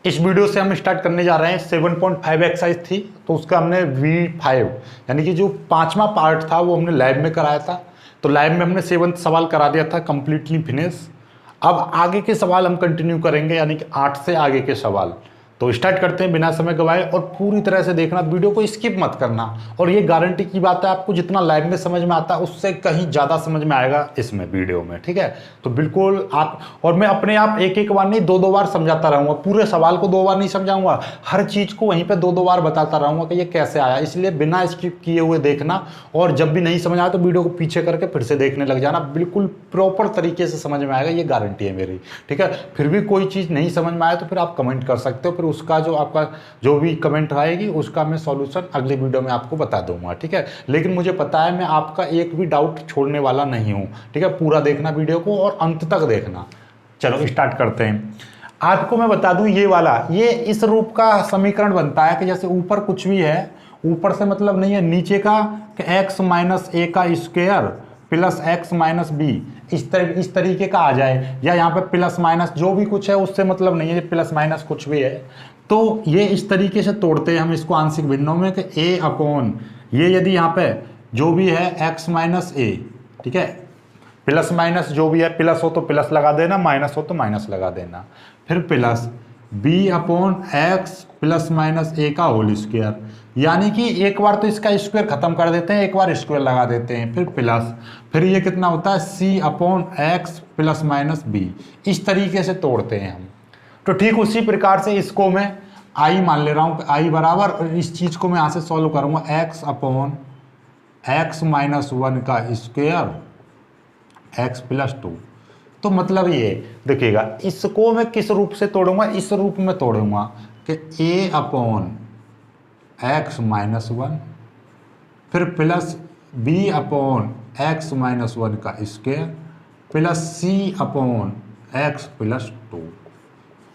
इस वीडियो से हम स्टार्ट करने जा रहे हैं। 7.5 एक्सरसाइज थी तो उसका हमने V5 यानी कि जो 5वां पार्ट था वो हमने लाइव में कराया था। तो लाइव में हमने 7 सवाल करा दिया था कंप्लीटली फिनिश। अब आगे के सवाल हम कंटिन्यू करेंगे यानी कि 8 से आगे के सवाल। तो स्टार्ट करते हैं बिना समय गवाए और पूरी तरह से देखना, वीडियो को स्किप मत करना। और ये गारंटी की बात है, आपको जितना लाइव में समझ में आता है उससे कहीं ज़्यादा समझ में आएगा इसमें वीडियो में, ठीक है। तो बिल्कुल आप और मैं अपने आप एक एक बार नहीं, दो दो बार समझाता रहूँगा। पूरे सवाल को 2 बार नहीं समझाऊंगा, हर चीज़ को वहीं पर 2 बार बताता रहूँगा कि ये कैसे आया। इसलिए बिना स्किप किए हुए देखना, और जब भी नहीं समझ आए तो वीडियो को पीछे करके फिर से देखने लग जाना। बिल्कुल प्रॉपर तरीके से समझ में आएगा, ये गारंटी है मेरी, ठीक है। फिर भी कोई चीज़ नहीं समझ में आए तो फिर आप कमेंट कर सकते हो, फिर उसका जो आपका जो भी कमेंट आएगी उसका मैं सॉल्यूशन अगले वीडियो में आपको बता दूंगा, ठीक है। लेकिन मुझे पता है मैं आपका एक भी डाउट छोड़ने वाला नहीं हूं, ठीक है। पूरा देखना वीडियो को और अंत तक देखना। चलो स्टार्ट करते हैं। आपको मैं बता दूं, ये वाला ये इस रूप का समीकरण बनता है कि जैसे ऊपर कुछ भी है, ऊपर से मतलब नहीं है, नीचे का x माइनस ए का square plus x minus b, इस तरीके का आ जाए, या यहाँ पे प्लस माइनस जो भी कुछ है उससे मतलब नहीं है, प्लस माइनस कुछ भी है। तो ये इस तरीके से तोड़ते हैं हम इसको आंशिक भिन्नों में कि a अपॉन ये, यदि यहाँ पे जो भी है x माइनस ए, ठीक है, प्लस माइनस जो भी है, प्लस हो तो प्लस लगा देना, माइनस हो तो माइनस लगा देना, फिर plus b upon x plus minus a का होल स्क्वायर, यानी कि एक बार तो इसका स्क्वायर खत्म कर देते हैं, एक बार स्क्वायर लगा देते हैं, फिर प्लस, फिर ये कितना होता है c upon x plus minus b. इस तरीके से तोड़ते हैं हम। तो ठीक उसी प्रकार से इसको मैं i मान ले रहा हूँ, i बराबर, इस चीज़ को मैं यहाँ से सॉल्व करूँगा x अपॉन एक्स माइनस 1 का स्क्वायर x प्लस 2। तो मतलब ये देखिएगा, इसको मैं किस रूप से तोड़ूंगा, इस रूप में तोड़ूंगा कि a अपॉन एक्स माइनस 1 फिर plus b upon x minus 1 का square plus c upon x plus 2।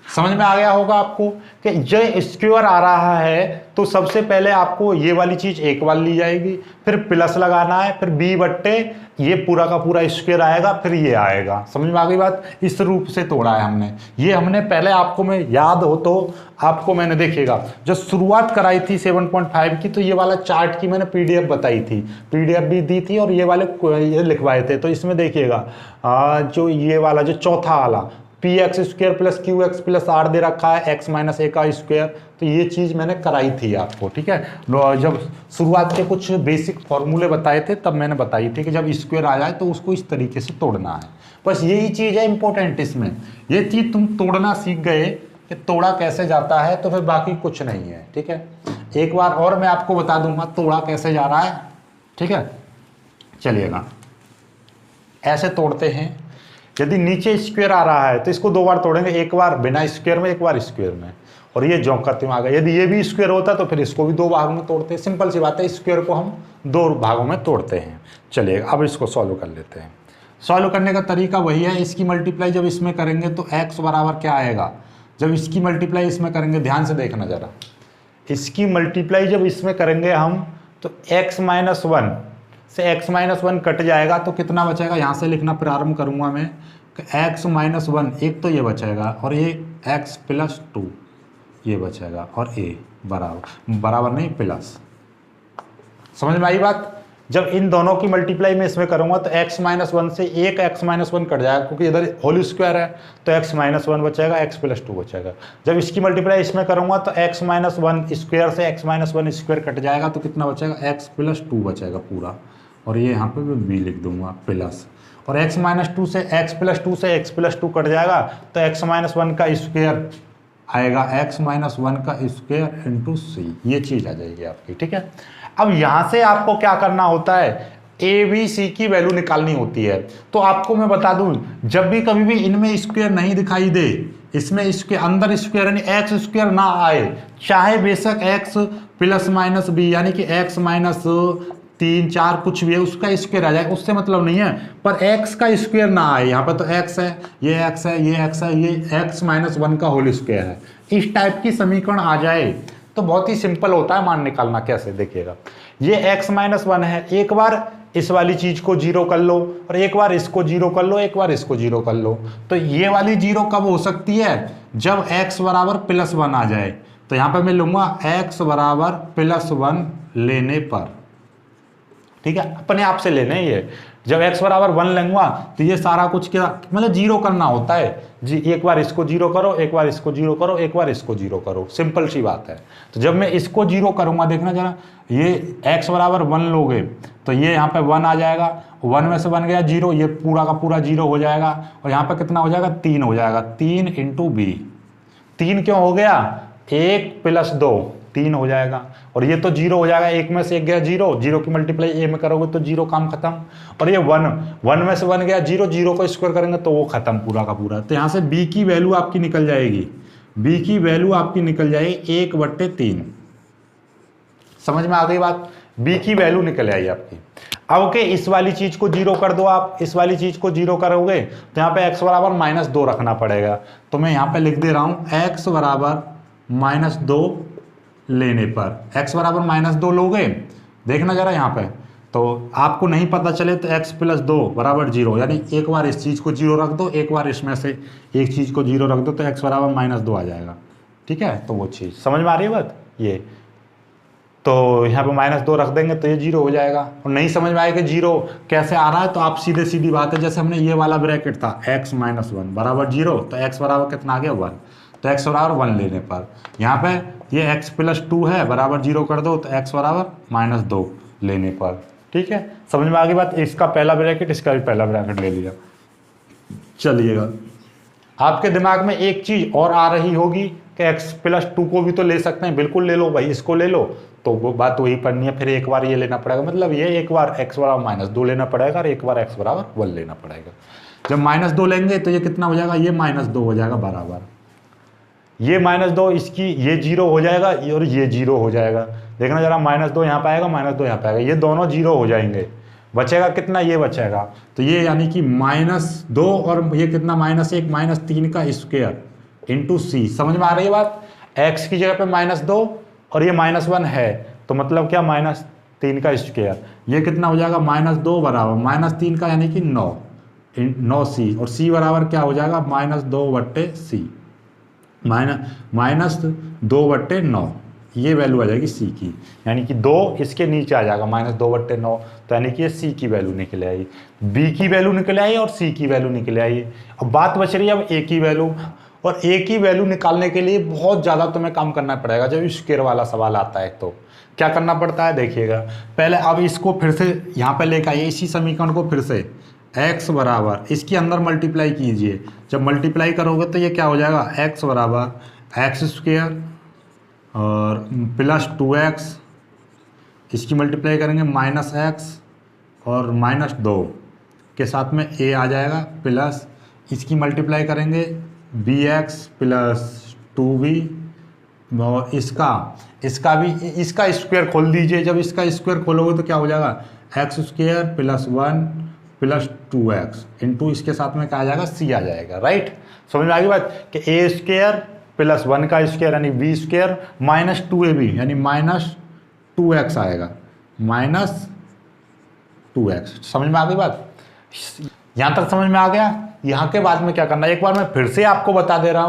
समझ में आ गया होगा आपको कि जो स्क्वायर आ रहा है तो सबसे पहले आपको ये वाली चीज एक बार ली जाएगी, फिर प्लस लगाना है, फिर b बट्टे ये पूरा का पूरा स्क्वायर आएगा, फिर ये आएगा। समझ में आ गई बात। इस रूप से तोड़ा है हमने। ये हमने पहले, आपको मैं याद हो तो आपको मैंने देखिएगा जो शुरुआत कराई थी 7.5 की, तो ये वाला चार्ट की मैंने PDF बताई थी, PDF भी दी थी और ये वाले ये लिखवाए थे। तो इसमें देखिएगा जो ये वाला जो चौथा वाला p x square plus q x plus r दे रखा है, एक्स माइनस ए का स्क्वायर, तो ये चीज़ मैंने कराई थी आपको, ठीक है। जब शुरुआत के कुछ बेसिक फॉर्मूले बताए थे तब मैंने बताई थी कि जब स्क्वायर आ जाए तो उसको इस तरीके से तोड़ना है। बस यही चीज़ है इंपॉर्टेंट इसमें। ये चीज़ तुम तोड़ना सीख गए कि तोड़ा कैसे जाता है, तो फिर बाकी कुछ नहीं है, ठीक है। एक बार और मैं आपको बता दूंगा तोड़ा कैसे जा रहा है, ठीक है। चलिएगा, ऐसे तोड़ते हैं। यदि नीचे स्क्वायर आ रहा है तो इसको 2 बार तोड़ेंगे, एक बार बिना स्क्वायर में, एक बार स्क्वायर में, और ये जो करते आ गया। यदि ये भी स्क्वायर होता तो फिर इसको भी 2 भागों में तोड़ते हैं। सिंपल सी बात है, स्क्वायर को हम 2 भागों में तोड़ते हैं। चलिए अब इसको सॉल्व कर लेते हैं। सॉल्व करने का तरीका वही है, इसकी मल्टीप्लाई जब इसमें करेंगे तो x बराबर क्या आएगा, जब इसकी मल्टीप्लाई इसमें करेंगे, ध्यान से देखना जरा, इसकी मल्टीप्लाई जब इसमें करेंगे हम तो x माइनस 1 से x माइनस 1 कट जाएगा तो कितना बचेगा, यहाँ से लिखना प्रारंभ करूँगा मैं, x माइनस 1 एक तो ये बचेगा, और ये x प्लस 2 ये बचेगा, और a बराबर नहीं प्लस। समझ में आई बात। जब इन दोनों की मल्टीप्लाई में इसमें करूँगा तो x माइनस 1 से एक x माइनस 1 कट जाएगा, क्योंकि इधर होल स्क्वायर है, तो x माइनस 1 बचेगा, x प्लस 2 बचेगा। जब इसकी मल्टीप्लाई इसमें करूँगा तो x माइनस 1 स्क्वायर से x माइनस 1 स्क्वायर कट जाएगा, तो कितना बचेगा, x प्लस 2 बचेगा पूरा, और ये यहाँ पे मैं b लिख दूंगा प्लस, और x माइनस 2 से x प्लस 2 से x प्लस 2 कट जाएगा तो x माइनस 1 का स्क्वायर आएगा, x माइनस 1 का स्क्वायर इंटू सी, ये चीज़ आ जाएगी आपकी, ठीक है। अब यहाँ से आपको क्या करना होता है, ए बी सी की वैल्यू निकालनी होती है। तो आपको मैं बता दूं, जब भी कभी भी इनमें स्क्वायर नहीं दिखाई दे, इसमें इसके अंदर स्क्वायर यानी एक्स स्क्वायर ना आए, चाहे बेशक एक्स प्लस माइनस बी यानी कि एक्स माइनस 3 4 कुछ भी है उसका स्क्वायर आ जाए, उससे मतलब नहीं है, पर x का स्क्वायर ना आए। यहाँ पर तो x है, ये x है, ये x है, ये x माइनस 1 का होल स्क्वायर है, इस टाइप की समीकरण आ जाए तो बहुत ही सिंपल होता है मान निकालना। कैसे देखिएगा, ये x माइनस 1 है, एक बार इस वाली चीज को जीरो कर लो और एक बार इसको जीरो कर लो, एक बार इसको जीरो कर लो। तो ये वाली जीरो कब हो सकती है? जब x बराबर +1 आ जाए। तो यहां पे मैं लूंगा x बराबर +1 लेने पर, ठीक है, अपने आप से लेने ये। जब x बराबर 1 लेंगे तो ये सारा कुछ क्या मतलब जीरो करना होता है जी, एक बार इसको जीरो करो, एक बार इसको जीरो करो, एक बार इसको जीरो करो, सिंपल सी बात है। तो जब मैं इसको जीरो करूंगा, देखना जरा, ये x बराबर 1 लोगे तो ये यहाँ पे 1 आ जाएगा, 1 में से बन गया 0, ये पूरा का पूरा 0 हो जाएगा और यहाँ पे कितना हो जाएगा? 3 हो जाएगा, 3 × b। 3 क्यों हो गया? 1 + 2 3 हो जाएगा और ये तो 0 हो जाएगा, 1 में से 1 गया 0, 0 की मल्टीप्लाई a में करोगे तो 0, काम खत्म। और ये 1 में से 1 गया 0, 0 को स्क्वायर करेंगे तो वो खत्म पूरा का पूरा। तो यहाँ से b की वैल्यू आपकी निकल जाएगी, b की वैल्यू आपकी निकल जाएगी 1/3। समझ में आ गई बात? b की वैल्यू निकल आई आपकी। अब ओके, इस वाली चीज को जीरो कर दो आप, इस वाली चीज को जीरो करोगे तो यहाँ पे x बराबर -2 रखना पड़ेगा। तो मैं यहाँ पे लिख दे रहा हूँ x बराबर -2 लेने पर। x बराबर -2 लोगे, देखना जरा यहाँ पे, तो आपको नहीं पता चले तो x + 2 = 0, यानी एक बार इस चीज को जीरो रख दो, एक बार इसमें से एक चीज को जीरो रख दो तो x बराबर -2 आ जाएगा, ठीक है। तो वो चीज समझ में आ रही है बात? ये तो यहाँ पे -2 रख देंगे तो ये 0 हो जाएगा। और नहीं समझ में आएगा 0 कैसे आ रहा है, तो आप सीधी बात है, जैसे हमने ये वाला ब्रैकेट था x - 1 = 0, तो x बराबर कितना आ गया? 1। तो x बराबर 1 लेने पर यहाँ पे ये x + 2 है बराबर 0 कर दो तो x बराबर -2 लेने पर, ठीक है। समझ में आ गई बात? इसका पहला ब्रैकेट, इसका भी पहला ब्रैकेट ले लिया। चलिएगा, आपके दिमाग में एक चीज और आ रही होगी कि x + 2 को भी तो ले सकते हैं। बिल्कुल ले लो भाई, इसको ले लो, तो वो बात वही पढ़नी है। फिर एक बार ये लेना पड़ेगा, मतलब ये एक बार x बराबर -2 लेना पड़ेगा और एक बार x बराबर 1 लेना पड़ेगा। जब -2 लेंगे तो ये कितना हो जाएगा? ये -2 हो जाएगा बराबर, ये -2 इसकी, ये 0 हो जाएगा और ये 0 हो जाएगा। देखना जरा, -2 यहाँ पे आएगा, -2 यहाँ पे आएगा, ये दोनों 0 हो जाएंगे। बचेगा कितना? ये बचेगा। तो ये यानी कि -2 और ये कितना? -1 -3 का स्क्वायर इंटू c। समझ में आ रही है बात? x की जगह पे -2 और ये -1 है, तो मतलब क्या? -3 का स्क्वायर। ये कितना हो जाएगा? -2 बराबर -3 का यानी कि 9c, और c बराबर क्या हो जाएगा? -2/c, -2/9। ये वैल्यू आ जाएगी c की, यानी कि 2 इसके नीचे आ जाएगा -2/9, तो यानी कि ये c की वैल्यू निकल आई, b की वैल्यू निकल आई और c की वैल्यू निकल आई। अब बात बच रही है अब a की वैल्यू, और a की वैल्यू निकालने के लिए बहुत ज़्यादा तुम्हें काम करना पड़ेगा। जब स्क्वायर वाला सवाल आता है तो क्या करना पड़ता है, देखिएगा। पहले अब इसको फिर से यहाँ पे लेकर आइए, इसी समीकरण को फिर से x बराबर इसके अंदर मल्टीप्लाई कीजिए। जब मल्टीप्लाई करोगे तो ये क्या हो जाएगा? x बराबर x² और +2x, इसकी मल्टीप्लाई करेंगे -x और -2 के साथ में a आ जाएगा, प्लस इसकी मल्टीप्लाई करेंगे bx + 2b, और इसका भी, इसका स्क्वायर खोल दीजिए। जब इसका स्क्वायर खोलोगे तो क्या हो जाएगा? x² + 1 + 2x इंटू इसके साथ में क्या आ जाएगा? c आ जाएगा, राइट। समझ में आ गई बात कि a² + 1 का स्क्वायर यानी b² -2ab यानी -2x आएगा, -2x। समझ में आ गई बात? यहाँ तक समझ में आ गया? यहाँ के बाद में क्या करना है, एक बार मैं फिर से आपको बता दे रहा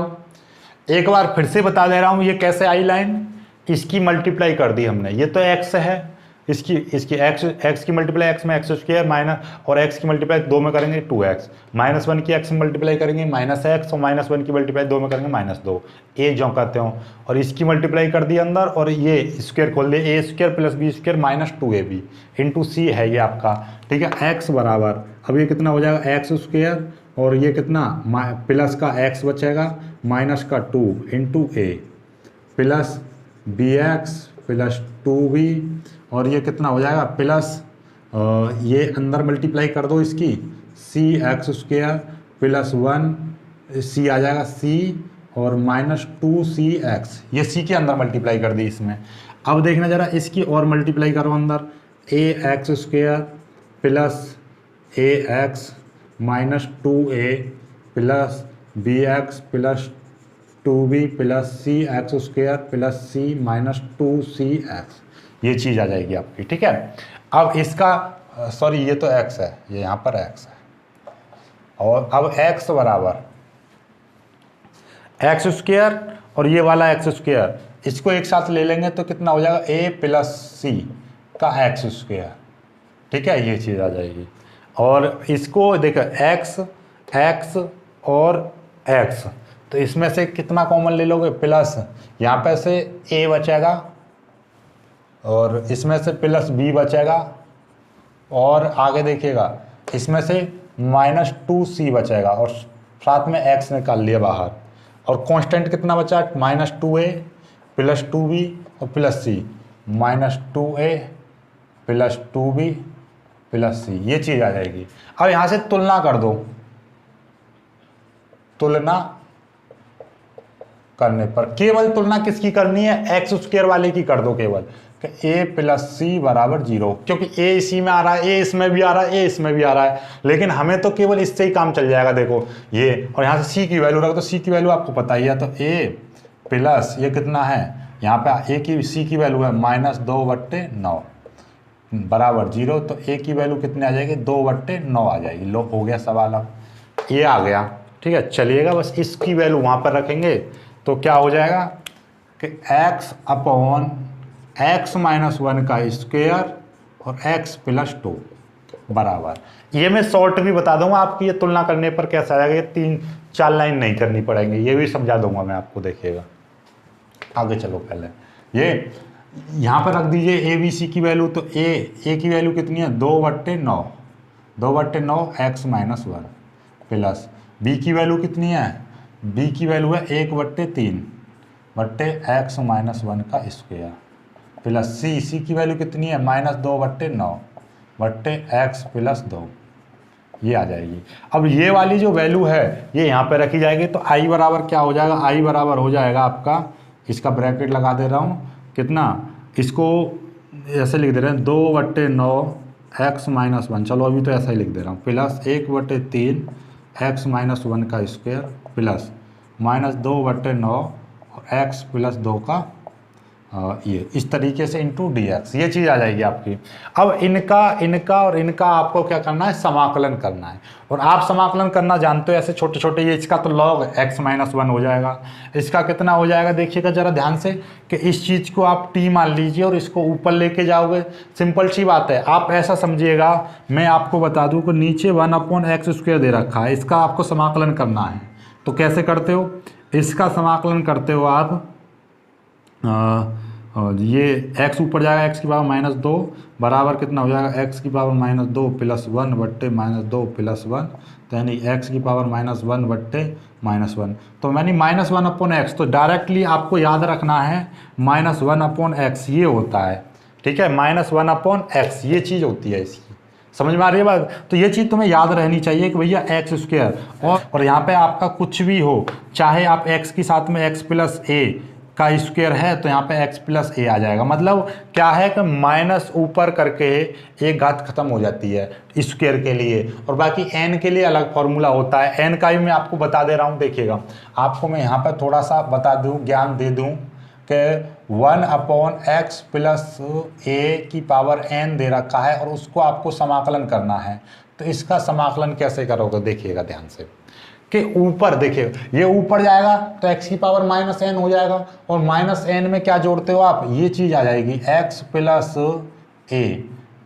हूँ, ये कैसे आई लाइन, इसकी मल्टीप्लाई कर दी हमने। ये तो x है, इसकी x की मल्टीप्लाई x में x² माइनस, और x की मल्टीप्लाई 2 में करेंगे 2x, -1 की x में मल्टीप्लाई करेंगे -x, और -1 की मल्टीप्लाई 2 में करेंगे -2, ए जो कहते हो। और इसकी मल्टीप्लाई कर दी अंदर, और ये स्क्वायर खोल दिए, a² + b² -2ab into c है ये आपका, ठीक है। x बराबर, अब ये कितना हो जाएगा? x² और ये कितना? प्लस का x बचेगा, माइनस का 2 into a plus bx + 2b, और ये कितना हो जाएगा? प्लस ये अंदर मल्टीप्लाई कर दो इसकी, cx² + 1 c आ जाएगा c, और -2cx, ये c के अंदर मल्टीप्लाई कर दी इसमें। अब देखना जरा, इसकी और मल्टीप्लाई करो अंदर, ax² + ax -2a plus bx + 2b plus cx² + c -2cx, ये चीज़ आ जाएगी आपकी, ठीक है। अब इसका सॉरी ये तो x है, ये यहाँ पर x है। और अब x बराबर एक्स स्क्वायर और ये वाला एक्स स्क्वायर, इसको एक साथ ले लेंगे तो कितना हो जाएगा a प्लस सी का एक्स स्क्वायर। ठीक है, ये चीज़ आ जाएगी। और इसको देखो x x और x, तो इसमें से कितना कॉमन ले लोगे प्लस, यहाँ पे से a बचेगा और इसमें से प्लस b बचेगा, और आगे देखिएगा इसमें से -2c बचेगा और साथ में x निकाल लिया बाहर। और कांस्टेंट कितना बचा, -2a प्लस 2b और plus c, -2a plus 2b plus c, ये चीज़ आ जाएगी। अब यहाँ से तुलना कर दो, तुलना करने पर केवल तुलना किसकी करनी है, एक्स स्क्वायर वाले की कर दो केवल, कि a प्लस सी बराबर 0, क्योंकि a इसी में आ रहा है, a इसमें भी आ रहा है, a इसमें भी आ रहा है, लेकिन हमें तो केवल इससे ही काम चल जाएगा। देखो ये, और यहाँ से c की वैल्यू रखो, तो c की वैल्यू आपको पता ही है, तो a प्लस ये कितना है, यहाँ पे a की c की वैल्यू है -2/9 बराबर 0, तो a की वैल्यू कितनी आ जाएगी, 2/9 आ जाएगी। लो हो गया सवाल, अब ये आ गया। ठीक है, चलिएगा बस इसकी वैल्यू वहाँ पर रखेंगे तो क्या हो जाएगा कि x अपॉन x माइनस 1 का स्क्वायर और x प्लस 2 बराबर, ये मैं शॉर्ट भी बता दूंगा आपकी, ये तुलना करने पर कैसा आएगा, ये 3-4 लाइन नहीं करनी पड़ेंगे, ये भी समझा दूंगा मैं आपको, देखिएगा। आगे चलो, पहले ये यहाँ पर रख दीजिए a b c की वैल्यू, तो a की वैल्यू कितनी है 2/9, 2/9 x माइनस 1 प्लस b की वैल्यू कितनी है, b की वैल्यू है 1/3 बट्टे x माइनस 1 का स्क्वायर प्लस c की वैल्यू कितनी है -2/9 बट्टे x प्लस 2, ये आ जाएगी। अब ये वाली जो वैल्यू है ये यहाँ पे रखी जाएगी, तो i बराबर क्या हो जाएगा, i बराबर हो जाएगा आपका, इसका ब्रैकेट लगा दे रहा हूँ, कितना, इसको ऐसे लिख दे रहे हैं 2/9 x माइनस 1, चलो अभी तो ऐसा ही लिख दे रहा हूँ, प्लस 1/3 x माइनस 1 का स्क्वायर प्लस -2/9 x प्लस 2 का ये इस तरीके से इंटू dx, ये चीज़ आ जाएगी आपकी। अब इनका और इनका आपको क्या करना है, समाकलन करना है। और आप समाकलन करना जानते हो ऐसे छोटे छोटे, ये इसका तो log x माइनस 1 हो जाएगा, इसका कितना हो जाएगा, देखिएगा ज़रा ध्यान से, कि इस चीज़ को आप t मान लीजिए और इसको ऊपर लेके जाओगे, सिंपल सी बात है। आप ऐसा समझिएगा, मैं आपको बता दूँ कि नीचे 1/x² दे रखा है, इसका आपको समाकलन करना है। तो कैसे करते हो, इसका समाकलन करते हो आप, ये x ऊपर जाएगा, x की पावर -2 बराबर कितना हो जाएगा, x की पावर -2 प्लस 1 बट्टे -2 प्लस 1, तो यानी x की पावर -1 बट्टे -1, तो यानी -1/x, तो डायरेक्टली आपको याद रखना है -1/x ये होता है। ठीक है, -1/x ये चीज़ होती है इसकी, समझ में आ रही है बात। तो ये चीज़ तुम्हें याद रहनी चाहिए कि भैया एक्स स्क्वायर, और यहाँ पे आपका कुछ भी हो, चाहे आप x के साथ में x प्लस a का स्क्वायर है तो यहाँ पे x प्लस a आ जाएगा। मतलब क्या है कि माइनस ऊपर करके एक घात खत्म हो जाती है स्क्वायर के लिए, और बाकी n के लिए अलग फॉर्मूला होता है। n का भी मैं आपको बता दे रहा हूँ, देखिएगा आपको मैं यहाँ पर थोड़ा सा बता दूँ, ज्ञान दे दूँ कि 1/x प्लस a की पावर n दे रखा है और उसको आपको समाकलन करना है। तो इसका समाकलन कैसे करोगे, देखिएगा ध्यान से, कि ऊपर देखिए ये ऊपर जाएगा तो x की पावर -n हो जाएगा, और -n में क्या जोड़ते हो आप, ये चीज़ आ जाएगी x प्लस a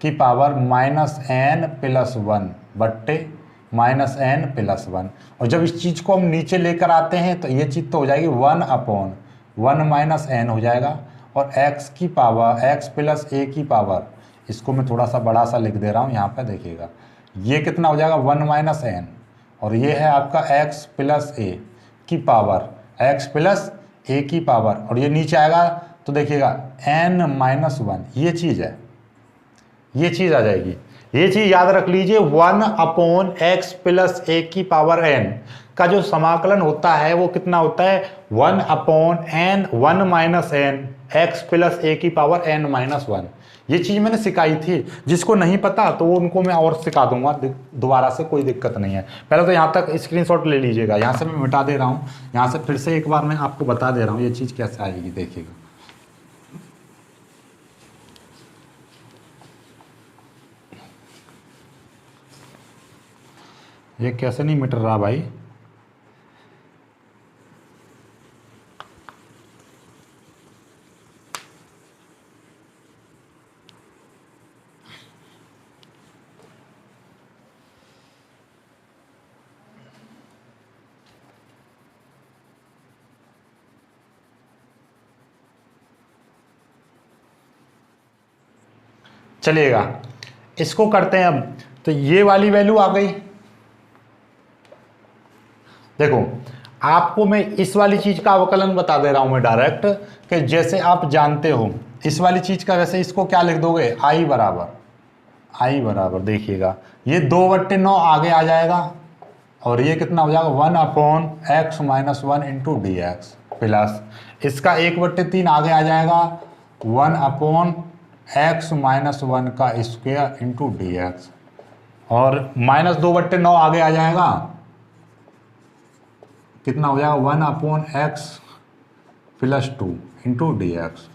की पावर -n प्लस 1 बट्टे -n प्लस 1। और जब इस चीज़ को हम नीचे लेकर आते हैं तो ये चीज़ तो हो जाएगी 1/1 - n हो जाएगा, और x की पावर x प्लस a की पावर, इसको मैं थोड़ा सा बड़ा सा लिख दे रहा हूँ यहाँ पे, देखिएगा ये कितना हो जाएगा 1 - n, और ये है आपका x प्लस a की पावर, x प्लस a की पावर, और ये नीचे आएगा तो देखिएगा n-1, ये चीज़ है, ये चीज़ आ जाएगी। ये चीज़ याद रख लीजिए, 1/x प्लस a की पावर n का जो समाकलन होता है वो कितना होता है, 1/n 1 - n x plus a की पावर n-1। ये चीज़ मैंने सिखाई थी, जिसको नहीं पता तो वो उनको मैं और सिखा दूंगा दोबारा से, कोई दिक्कत नहीं है। पहले तो यहाँ तक स्क्रीनशॉट ले लीजिएगा, यहाँ से मैं मिटा दे रहा हूँ, यहाँ से फिर से एक बार मैं आपको बता दे रहा हूँ ये चीज़ कैसे आएगी, देखिएगा। ये कैसे नहीं मिट रहा भाई? चलिएगा, इसको करते हैं अब। तो ये वाली वैल्यू आ गई। देखो, आपको मैं इस वाली चीज का अवकलन बता दे रहा हूं मैं डायरेक्ट, कि जैसे आप जानते हो इस वाली चीज का, वैसे इसको क्या लिख दोगे, आई बराबर देखिएगा, ये 2/9 आगे आ जाएगा और ये कितना हो जाएगा 1/x-1 into d x, plus इसका 1/3 आगे आ जाएगा 1/x-1 का स्क्वायर इंटू डी एक्स, और -2/9 आगे आ जाएगा, कितना हो जाएगा 1/x+2 इंटू डी एक्स।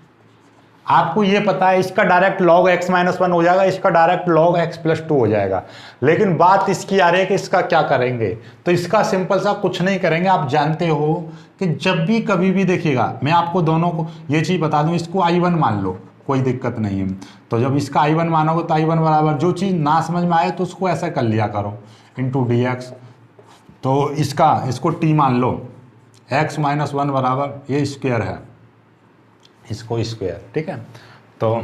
आपको ये पता है इसका डायरेक्ट log x-1 हो जाएगा, इसका डायरेक्ट log x+2 हो जाएगा। लेकिन बात इसकी आ रही है कि इसका क्या करेंगे। तो इसका सिंपल सा कुछ नहीं करेंगे। आप जानते हो कि जब भी कभी भी देखिएगा, मैं आपको दोनों को ये चीज़ बता दूं, इसको I1 मान लो, कोई दिक्कत नहीं है। तो जब इसका I1 मानोगे तो I1 बराबर, जो चीज़ ना समझ में आए तो उसको ऐसा कर लिया करो, इंटू डी एक्स। तो इसको t मान लो, x-1 बराबर ये स्क्वायर है, इसको स्क्वायर, ठीक है। तो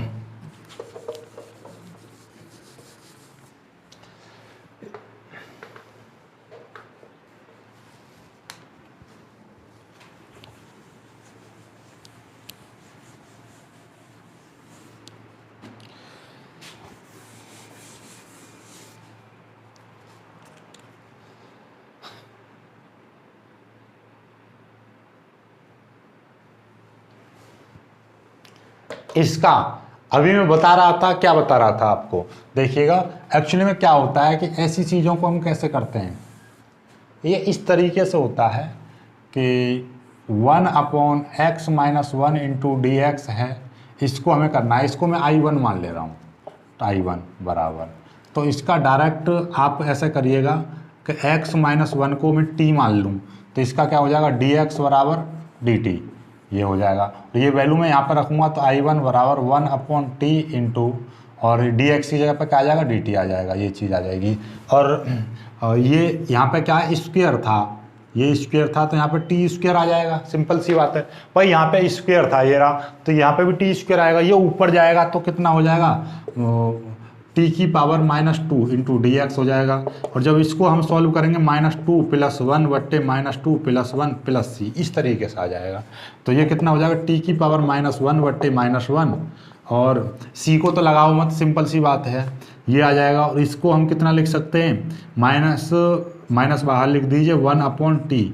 इसका अभी मैं बता रहा था, क्या बता रहा था आपको, देखिएगा एक्चुअली में क्या होता है कि ऐसी चीज़ों को हम कैसे करते हैं, ये इस तरीके से होता है कि 1/x-1 इंटू डी एक्स है, इसको हमें करना है, इसको मैं I1 मान ले रहा हूँ, तो I1 बराबर, तो इसका डायरेक्ट आप ऐसे करिएगा कि x-1 को मैं t मान लूँ, तो इसका क्या हो जाएगा dx बराबर dt, ये हो जाएगा। तो ये वैल्यू मैं यहाँ पर रखूँगा, तो I1 बराबर 1/t इंटू, और dx की जगह पर क्या आ जाएगा dt आ जाएगा, ये चीज़ आ जाएगी। और ये यहाँ पे क्या है, स्क्वायर था, ये स्क्वायर था, तो यहाँ पे टी स्क्वायर आ जाएगा, सिंपल सी बात है भाई। यहाँ पे स्क्वायर था ये रहा, तो यहाँ पे भी टी स्क्वायर आएगा, ये ऊपर जाएगा तो कितना हो जाएगा टी की पावर -2 इंटू डी एक्स हो जाएगा। और जब इसको हम सॉल्व करेंगे -2 + 1 बट्टे -2 + 1 + c, इस तरीके से आ जाएगा। तो ये कितना हो जाएगा टी की पावर -1 बट्टे -1, और c को तो लगाओ मत, सिंपल सी बात है, ये आ जाएगा। और इसको हम कितना लिख सकते हैं, माइनस बाहर लिख दीजिए 1/t,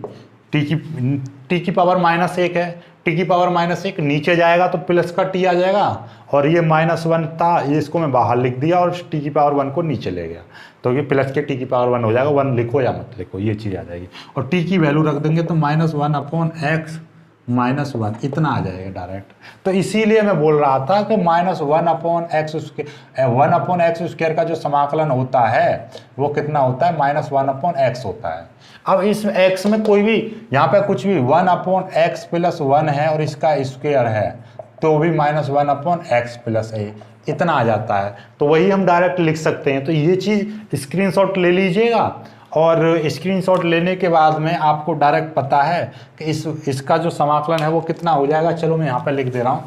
टी की पावर -1 है, टी की पावर -1 नीचे जाएगा तो प्लस का टी आ जाएगा, और ये -1 था, ये इसको मैं बाहर लिख दिया और टी की पावर 1 को नीचे ले गया, तो ये प्लस के टी की पावर 1 हो जाएगा, 1 लिखो या मत लिखो, ये चीज़ आ जाएगी। और टी की वैल्यू रख देंगे तो -1/x-1 इतना आ जाएगा डायरेक्ट। तो इसीलिए मैं बोल रहा था कि -1/x² का जो समाकलन होता है वो कितना होता है, -1/x होता है। अब इस x में कोई भी, यहाँ पे कुछ भी 1/x+1 है और इसका स्क्वायर है, तो भी -1/x+a इतना आ जाता है। तो वही हम डायरेक्ट लिख सकते हैं। तो ये चीज़ स्क्रीनशॉट ले लीजिएगा, और स्क्रीनशॉट लेने के बाद में आपको डायरेक्ट पता है कि इसका जो समाकलन है वो कितना हो जाएगा। चलो मैं यहाँ पे लिख दे रहा हूँ,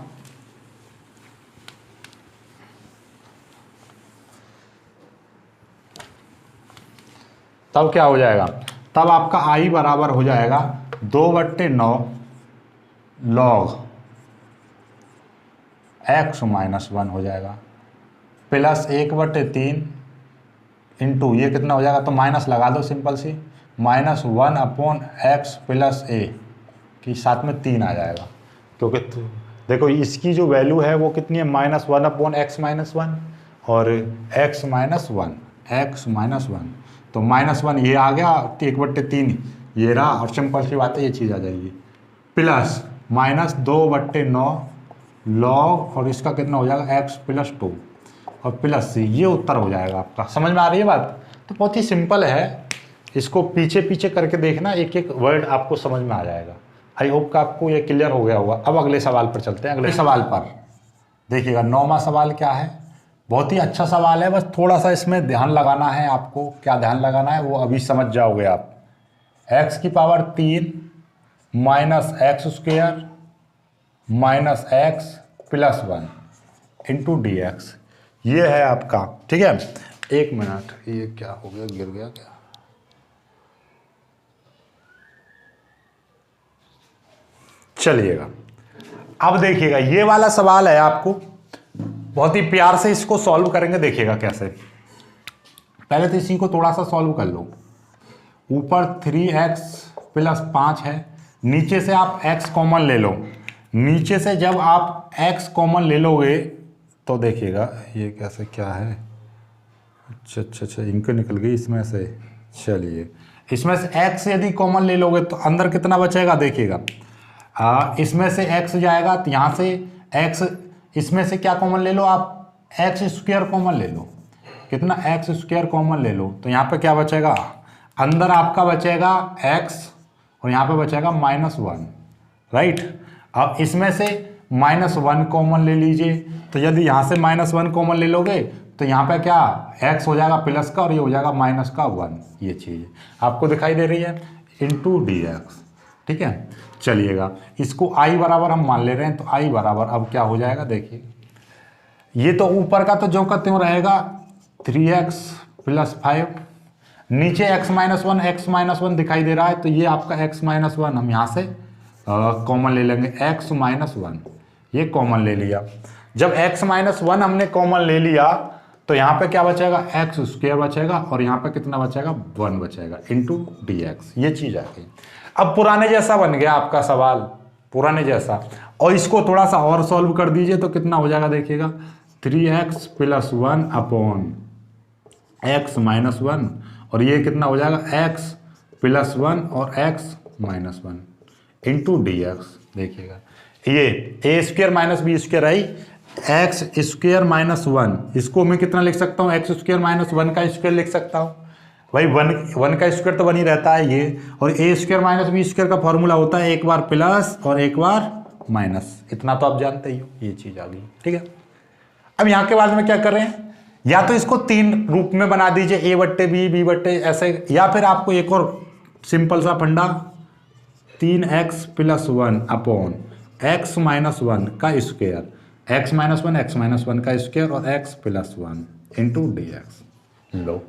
तब क्या हो जाएगा, तब आपका i बराबर हो जाएगा 2/9 log x-1 हो जाएगा, प्लस 1/3 इंटू, ये कितना हो जाएगा, तो माइनस लगा दो सिंपल सी, -1/x+a कि साथ में 3 आ जाएगा, क्योंकि देखो इसकी जो वैल्यू है वो कितनी है, -1/x-1 और x-1 तो -1 ये आ गया, 1/3 ये रहा, और सिंपल सी बात है ये चीज़ आ जाएगी, प्लस -2/9 log, और इसका कितना हो जाएगा x+2 और प्लस c, ये उत्तर हो जाएगा आपका। समझ में आ रही है बात? तो बहुत ही सिंपल है, इसको पीछे पीछे करके देखना, एक एक वर्ड आपको समझ में आ जाएगा। आई होप कि आपको ये क्लियर हो गया होगा। अब अगले सवाल पर चलते हैं। अगले सवाल पर देखिएगा, 9वां सवाल क्या है, बहुत ही अच्छा सवाल है, बस थोड़ा सा इसमें ध्यान लगाना है आपको। क्या ध्यान लगाना है वो अभी समझ जाओगे आप। x की power 3 minus x square minus x plus 1 into d x, ये है आपका। ठीक है, एक मिनट, ये क्या हो गया, गिर गया क्या? चलिएगा, अब देखिएगा ये वाला सवाल है, आपको बहुत ही प्यार से इसको सॉल्व करेंगे। देखिएगा कैसे, पहले तो इसी को थोड़ा सा सॉल्व कर लो। ऊपर 3x प्लस 5 है, नीचे से आप x कॉमन ले लो। नीचे से जब आप x कॉमन ले लोगे तो देखिएगा ये कैसे क्या है, अच्छा इंक निकल गई इसमें से। चलिए, इसमें से x यदि कॉमन ले लोगे तो अंदर कितना बचेगा, देखिएगा इसमें से x जाएगा तो यहाँ से x, इसमें से क्या कॉमन ले लो आप, एक्स स्क्वायर कॉमन ले लो। कितना, एक्स स्क्वायर कॉमन ले लो तो यहाँ पे क्या बचेगा, अंदर आपका बचेगा x और यहाँ पे बचेगा -1, राइट। अब इसमें से -1 कॉमन ले लीजिए, तो यदि यहाँ से -1 कॉमन ले लोगे तो यहाँ पे क्या x हो जाएगा प्लस का और ये हो जाएगा माइनस का 1। ये चीज़ आपको दिखाई दे रही है, इंटू डी एक्स। ठीक है, चलिएगा इसको i बराबर हम मान ले रहे हैं, तो i बराबर अब क्या हो जाएगा, देखिए ये तो ऊपर का तो जो का त्यों रहेगा 3x प्लस 5, नीचे x माइनस वन दिखाई दे रहा है, तो ये आपका x माइनस 1 हम यहाँ से कॉमन ले लेंगे, x माइनस 1 ये कॉमन ले लिया। जब x माइनस 1 हमने कॉमन ले लिया तो यहाँ पे क्या बचेगा, एक्स स्क्वायर बचेगा और यहाँ पे कितना बचेगा, 1 बचेगा इंटू डी एक्स। ये चीज़ आ गई। अब पुराने जैसा बन गया आपका सवाल, पुराने जैसा, और इसको थोड़ा सा और सॉल्व कर दीजिए तो कितना हो जाएगा, देखिएगा 3x plus 1 upon x minus 1 और ये कितना हो जाएगा, x प्लस 1 और x minus 1 into d x. देखिएगा ये ए स्क्वायर माइनस बी स्क्वायर आई, एक्स स्क्वायर माइनस 1, इसको मैं कितना लिख सकता हूँ, एक्स स्क्वायर माइनस 1 का स्क्वायर लिख सकता हूँ भाई, 1 का स्क्वायर तो 1 ही रहता है ये, और ए स्क्वायर माइनस बी स्क्वायर का फॉर्मूला होता है एक बार प्लस और एक बार माइनस, इतना तो आप जानते ही हो। ये चीज़ आ गई, ठीक है। अब यहाँ के बाद में क्या कर रहे हैं, या तो इसको 3 रूप में बना दीजिए, ए बट्टे बी, बी बट्टे ऐसे, या फिर आपको एक और सिंपल सा फंडा 3x plus 1 upon x minus 1 का स्क्वायर, x माइनस 1 का स्क्वायर और x plus 1 into d x. लो,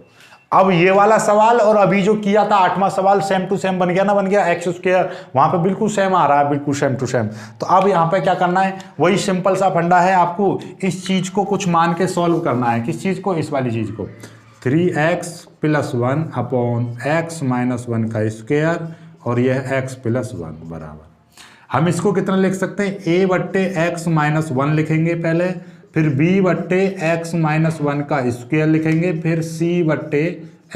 अब ये वाला सवाल और अभी जो किया था 8वां सवाल सेम टू सेम बन गया ना, बन गया। एक्स स्क्वायर वहाँ पे बिल्कुल सेम आ रहा है, बिल्कुल सेम टू सेम। तो अब यहाँ पे क्या करना है, वही सिंपल सा फंडा है, आपको इस चीज़ को कुछ मान के सॉल्व करना है। किस चीज़ को, इस वाली चीज़ को, 3x plus 1 upon x minus 1 का स्क्वायर और यह x प्लस 1 बराबर, हम इसको कितना लिख सकते हैं, a बट्टे x माइनस 1 लिखेंगे पहले, फिर b बट्टे x माइनस 1 का स्क्वायर लिखेंगे, फिर c बट्टे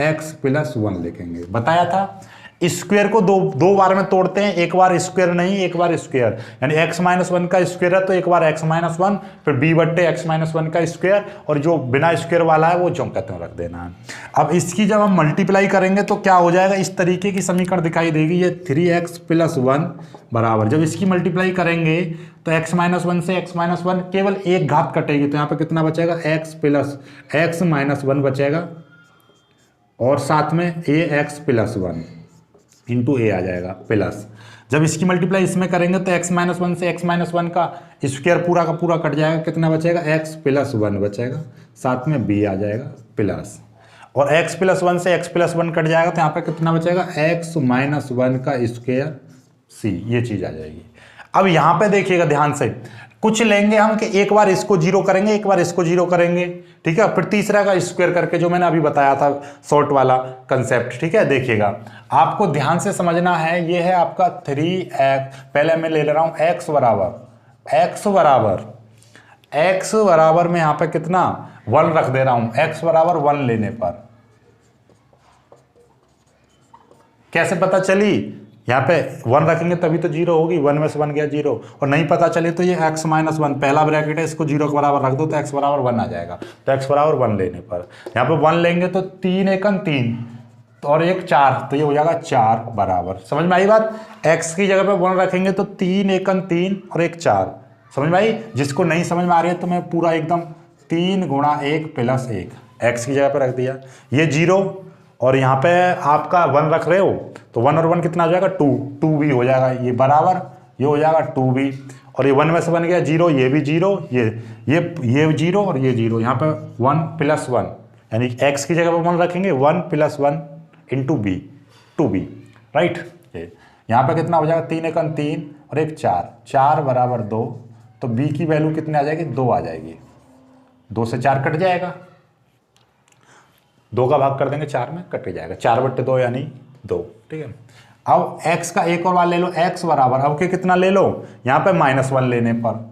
x प्लस 1 लिखेंगे। बताया था स्क्वायर को दो बार में तोड़ते हैं, एक बार स्क्वायर नहीं एक बार स्क्वायर, यानी x माइनस 1 का स्क्वायर है तो एक बार x माइनस 1, फिर b बट्टे x माइनस 1 का स्क्वायर, और जो बिना स्क्वायर वाला है वो जो कहते हैं रख देना है। अब इसकी जब हम मल्टीप्लाई करेंगे तो क्या हो जाएगा, इस तरीके की समीकरण दिखाई देगी, ये 3x प्लस 1 बराबर, जब इसकी मल्टीप्लाई करेंगे तो x माइनस 1 से x माइनस 1 केवल एक घात कटेगी, तो यहाँ पे कितना बचेगा, x प्लस x माइनस 1 बचेगा और साथ में ax प्लस 1 इंटू ए आ जाएगा प्लस। जब इसकी मल्टीप्लाई इसमें करेंगे तो x माइनस 1 से x माइनस 1 का स्क्वायर पूरा का पूरा कट जाएगा, कितना बचेगा, x प्लस 1 बचेगा, साथ में b आ जाएगा प्लस, और x प्लस 1 से x प्लस 1 कट जाएगा तो यहाँ पे कितना बचेगा, x माइनस 1 का स्क्वायर c, ये चीज़ आ जाएगी। अब यहाँ पे देखिएगा ध्यान से, कुछ लेंगे हम कि एक बार इसको जीरो करेंगे एक बार इसको जीरो करेंगे, ठीक है, फिर तीसरा का स्क्वायर करके, जो मैंने अभी बताया था शॉर्ट वाला कंसेप्ट, ठीक है। देखिएगा आपको ध्यान से समझना है, ये है आपका 3x, पहले मैं ले रहा हूँ x बराबर में यहाँ पे कितना 1 रख दे रहा हूँ, x बराबर 1 लेने पर कैसे पता चली, यहाँ पे 1 रखेंगे तभी तो 0 होगी, 1 में से 1 गया 0, और नहीं पता चले तो ये x माइनस 1 पहला ब्रैकेट है, इसको 0 के बराबर रख दो तो x बराबर 1 आ जाएगा, तो x बराबर 1 लेने पर यहाँ पे 1 लेंगे तो 3 एकम 3, तो और एक 4, तो ये हो जाएगा 4 बराबर, समझ में आई बात। x की जगह पे 1 रखेंगे तो 3 एकन 3 और एक 4, समझ में आई। जिसको नहीं समझ में आ रही है तो मैं पूरा एकदम 3 गुणा 1 प्लस 1 x की जगह पे रख दिया, ये 0 और यहाँ पे आपका 1 रख रहे हो तो 1 और 1 कितना हो जाएगा 2, 2 भी हो जाएगा, ये बराबर, ये हो जाएगा 2 भी, और ये 1 में से बन गया 0, ये भी 0, ये 0 और ये 0, यहाँ पे 1 प्लस 1 यानी x की जगह पे 1 रखेंगे 1 plus 1 into B, 2b, right. यहाँ पे कितना हो जाएगा 3 एकन 3 और एक 4, 4 बराबर 2, तो b की वैल्यू कितने आ जाएगी 2 आ जाएगी, 2 से 4 कट जाएगा, 2 का भाग कर देंगे 4 में, कट जाएगा, 4/2 यानी 2, ठीक है। अब x का एक और वाला ले लो, x बराबर अब के कितना ले लो, यहाँ पे -1 लेने पर,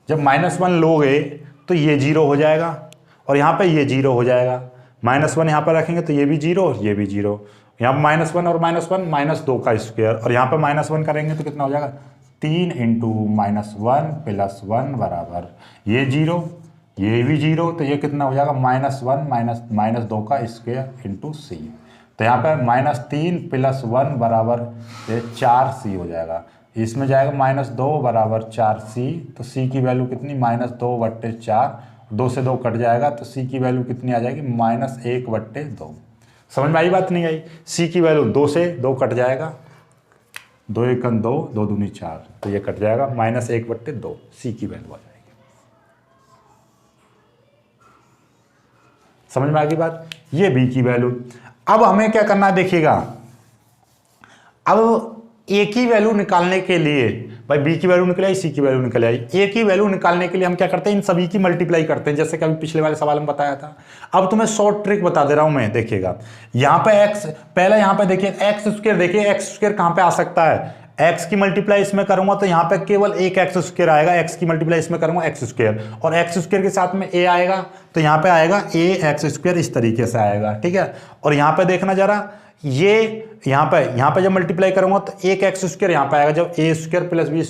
जब -1 लोगे तो ये 0 हो जाएगा और यहाँ पे ये 0 हो जाएगा, -1 यहाँ पर रखेंगे तो ये भी 0 और ये भी 0, यहाँ पर -1 और -1 -2 का स्क्वायर, और यहाँ पे -1 करेंगे तो कितना हो जाएगा 3 इंटू -1 प्लस 1 बराबर ये 0, ये भी 0, तो ये कितना हो जाएगा -1 -2 का स्क्वायर इंटू सी, तो यहाँ पे -3 प्लस 1 बराबर ये 4c हो जाएगा, इसमें जाएगा -2 बराबर 4c, तो c की वैल्यू कितनी -2/4, 2 से 2 कट जाएगा तो c की वैल्यू कितनी आ जाएगी -1/2। समझ में आई बात नहीं आई, c की वैल्यू 2 से 2 कट जाएगा, 2 एकन 2, 2 दूनी 4, तो ये कट जाएगा -1/2, c की वैल्यू आ जाएगी। समझ में आ गई बात, ये b की वैल्यू। अब हमें क्या करना है देखिएगा, अब a की वैल्यू निकालने के लिए, भाई b की वैल्यू निकल आई, c की वैल्यू निकल आई, a की वैल्यू निकालने के लिए हम क्या करते हैं इन सभी की मल्टीप्लाई करते हैं, जैसे कि अभी पिछले वाले सवाल में बताया था। अब तुम्हें शॉर्ट ट्रिक बता दे रहा हूं मैं, देखिएगा यहाँ पे x, पहले यहाँ पे देखिए x², देखिए x² कहाँ पे आ सकता है, x की मल्टीप्लाई इसमें करूंगा तो यहाँ पे केवल एक x² आएगा, x की मल्टीप्लाई इसमें करूंगा x², और x² के साथ में a आएगा तो यहाँ पे आएगा ax², इस तरीके से आएगा, ठीक है। और यहाँ पे देखना जरा, ये यहाँ पे जब मल्टीप्लाई करूंगा तो एक x² यहाँ पे आएगा, जब a² प्लस b²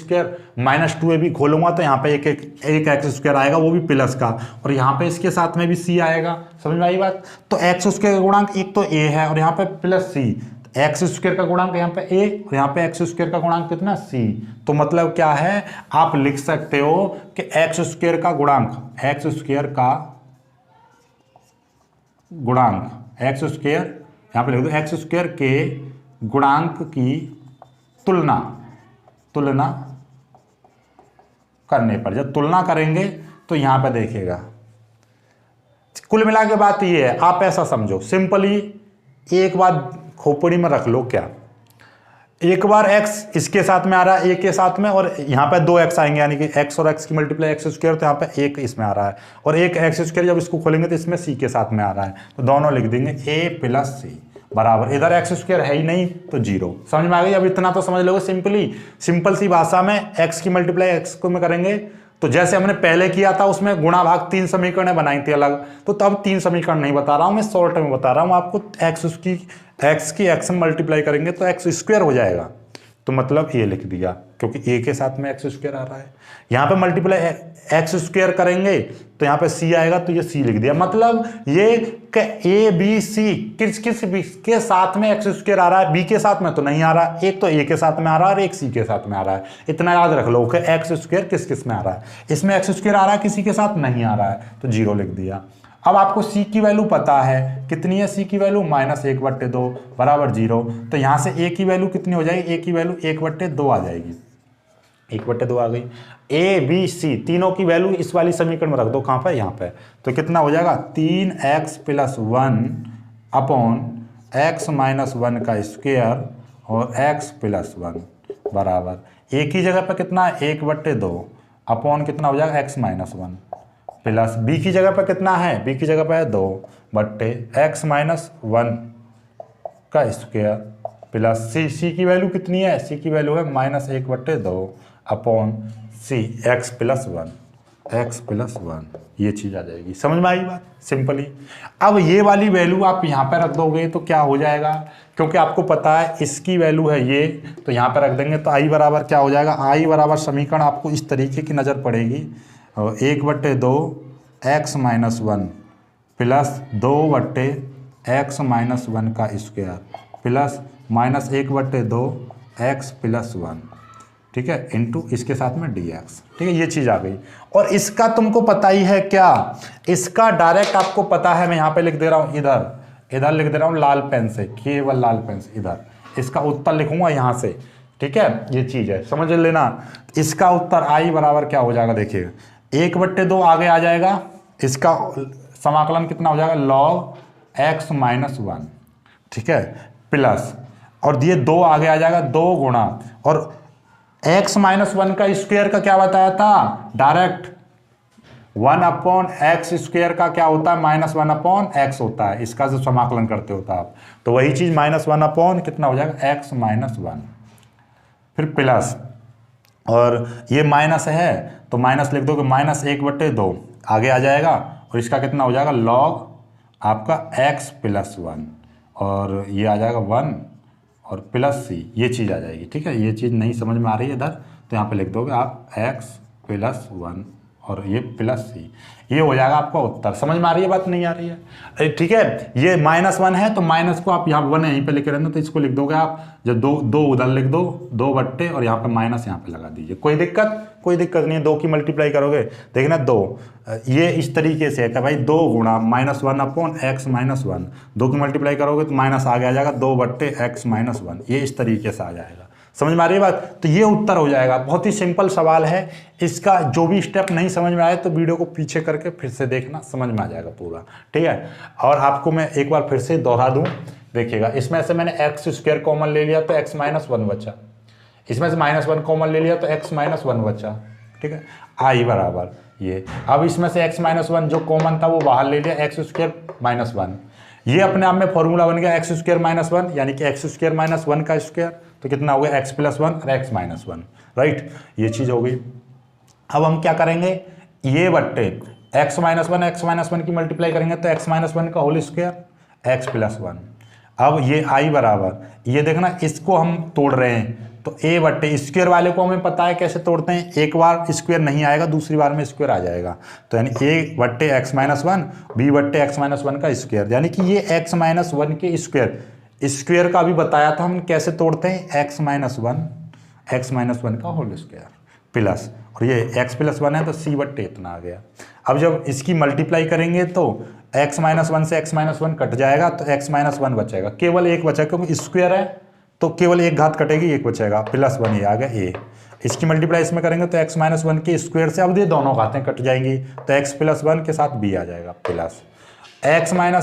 -2ab खोलूंगा तो यहाँ पे एक x² आएगा, वो भी प्लस का, और यहाँ पे इसके साथ में भी c आएगा, समझ में आई बात। तो x² का गुणांक एक तो a है और यहाँ पे प्लस c, x² का गुणांक यहाँ पे a और यहाँ पे x² का गुणांक कितना c, तो मतलब क्या है, आप लिख सकते हो कि x² का गुणांक, x² यहाँ पे लिख दो, x² के गुणांक की तुलना करने पर, जब तुलना करेंगे तो यहाँ पे देखिएगा, कुल मिला के बात ये है, आप ऐसा समझो सिंपली, एक बात खोपड़ी में रख लो, क्या एक बार x इसके साथ में आ रहा है, a के साथ में, और यहाँ पे 2x आएंगे, यानी कि x और x की मल्टीप्लाई x², तो यहाँ पे एक इसमें आ रहा है, और एक x² जब इसको खोलेंगे तो इसमें c के साथ में आ रहा है, तो दोनों लिख देंगे a प्लस c बराबर, इधर x² है ही नहीं तो 0। समझ में आ गई, अब इतना तो समझ लोगे, सिंपल सी भाषा में x की मल्टीप्लाई x को में करेंगे तो जैसे हमने पहले किया था उसमें गुणा भाग 3 समीकरण बनाई थी अलग, तो तब 3 समीकरण नहीं बता रहा हूं मैं, शॉर्ट में बता रहा हूं आपको, x की x में मल्टीप्लाई करेंगे तो x² हो जाएगा, तो मतलब ये लिख दिया, क्योंकि a के साथ में x² आ रहा है, यहाँ पे मल्टीप्लाई x² करेंगे तो यहाँ पे c आएगा, तो ये c लिख दिया, मतलब ये a b c किस के साथ में x² आ रहा है, b के साथ में तो नहीं आ रहा, एक तो a के साथ में आ रहा है और एक c के साथ में आ रहा है, इतना याद रख लो कि x² किस में आ रहा है, इसमें x² आ रहा है, किसी के साथ नहीं आ रहा है, तो 0 लिख दिया। अब आपको c की वैल्यू पता है, कितनी है c की वैल्यू -1/2 बराबर 0, तो यहाँ से a की वैल्यू कितनी हो जाएगी, a की वैल्यू 1/2 आ जाएगी, 1/2 आ गई। a b c तीनों की वैल्यू इस वाली समीकरण में रख दो, कहाँ पे, यहाँ पे, तो कितना हो जाएगा 3x + 1 अपॉन x - 1 का स्क्वायर और x + 1 बराबर a की जगह पे कितना है 1/2 अपॉन कितना हो जाएगा x - 1 प्लस b की जगह पर कितना है, b की जगह पर है 2/x - 1 का स्क्वायर प्लस c की वैल्यू कितनी है, c की वैल्यू है -1/2 अपॉन c x + 1 ये चीज़ आ जाएगी। समझ में आई बात, सिंपली। अब ये वाली वैल्यू आप यहाँ पर रख दोगे तो क्या हो जाएगा, क्योंकि आपको पता है इसकी वैल्यू है ये, तो यहाँ पर रख देंगे तो i बराबर क्या हो जाएगा, i बराबर समीकरण आपको इस तरीके की नज़र पड़ेगी, 1/2 x - 1 प्लस 2/x-1 का स्क्वायर प्लस -1/2 x + 1, ठीक है, इंटू इसके साथ में dx, ठीक है, ये चीज़ आ गई। और इसका तुमको पता ही है क्या, इसका डायरेक्ट आपको पता है, मैं यहाँ पे लिख दे रहा हूँ, इधर लिख दे रहा हूँ लाल पेन से, केवल लाल पेन से, इधर इसका उत्तर लिखूंगा यहाँ से, ठीक है, ये चीज़ है, समझ लेना। इसका उत्तर i बराबर क्या हो जाएगा, देखिएगा 1/2 आगे आ जाएगा, इसका समाकलन कितना हो जाएगा, log x-1, ठीक है, प्लस, और ये 2 आगे आ जाएगा, 2 गुणा, और x-1 का स्क्वायर का क्या बताया था, डायरेक्ट 1/x² का क्या होता है, -1/x होता है, इसका जो समाकलन करते होता आप, तो वही चीज -1/ कितना हो जाएगा, x-1, फिर प्लस, और ये माइनस है तो माइनस लिख दोगे, -1/2 आगे आ जाएगा, और इसका कितना हो जाएगा, log आपका x + 1, और ये आ जाएगा 1 और प्लस c, ये चीज़ आ जाएगी, ठीक है। ये चीज़ नहीं समझ में आ रही है इधर, तो यहाँ पे लिख दोगे आप x + 1 और ये प्लस c, ये हो जाएगा आपका उत्तर। समझ में आ रही है बात, नहीं आ रही है, ठीक है। ये -1 है तो माइनस को आप यहाँ 1 यहीं पे लेके रहना, तो इसको लिख दोगे आप, जब दो उधर लिख दो, 2/, और यहाँ पे माइनस यहाँ पे लगा दीजिए, कोई दिक्कत नहीं है। 2 की मल्टीप्लाई करोगे, देखना 2, ये इस तरीके से है कि भाई 2 गुणा -1/x-1, 2 की मल्टीप्लाई करोगे तो माइनस आगे आ जाएगा 2/x-1, ये इस तरीके से आ जाएगा। समझ में आ रही है बात, तो ये उत्तर हो जाएगा। बहुत ही सिंपल सवाल है, इसका जो भी स्टेप नहीं समझ में आए तो वीडियो को पीछे करके फिर से देखना, समझ में आ जाएगा पूरा, ठीक है। और आपको मैं एक बार फिर से दोहरा दूं, देखिएगा, इसमें से मैंने x² कॉमन ले लिया तो x-1 बचा, इसमें से -1 कॉमन ले लिया तो x-1 बचा, ठीक है, i बराबर ये। अब इसमें से x-1 जो कॉमन था वो बाहर ले लिया, x² - 1, ये अपने आप में फॉर्मूला बन गया x² - 1, यानी कि x² - 1 का स्क्वायर, तो कितना हो गया, x + 1 और x - 1, राइट, ये चीज़ हो गई। अब हम क्या करेंगे, ये बट्टे x - 1 की मल्टीप्लाई करेंगे तो x - 1 का होल स्क्वायर, x + 1। अब ये i बराबर, ये देखना इसको हम तोड़ रहे हैं, तो a बट्टे स्क्वायर वाले को हमें पता है कैसे तोड़ते हैं, एक बार स्क्वायर नहीं आएगा, दूसरी बार में स्क्वायर आ जाएगा, तो यानी a बट्टे x - 1, b बट्टे x - 1 का स्क्वायर, यानी कि ये x - 1 के स्क्वायर का भी बताया था हम कैसे तोड़ते हैं, x - 1 का होल स्क्वायर प्लस, और ये x + 1 है तो c बट्टे इतना आ गया। अब जब इसकी मल्टीप्लाई करेंगे तो x - 1 से x - 1 कट जाएगा, तो x - 1 बचेगा, केवल एक बचा, क्योंकि स्क्वायर है तो केवल एक घात कटेगी, एक बचेगा, +1 ये आ गया a। इसकी मल्टीप्लाई इसमें करेंगे तो x - 1 के स्क्वायर से अब ये दोनों घातें कट जाएंगी, तो x + 1 के साथ b आ जाएगा प्लस, x + 1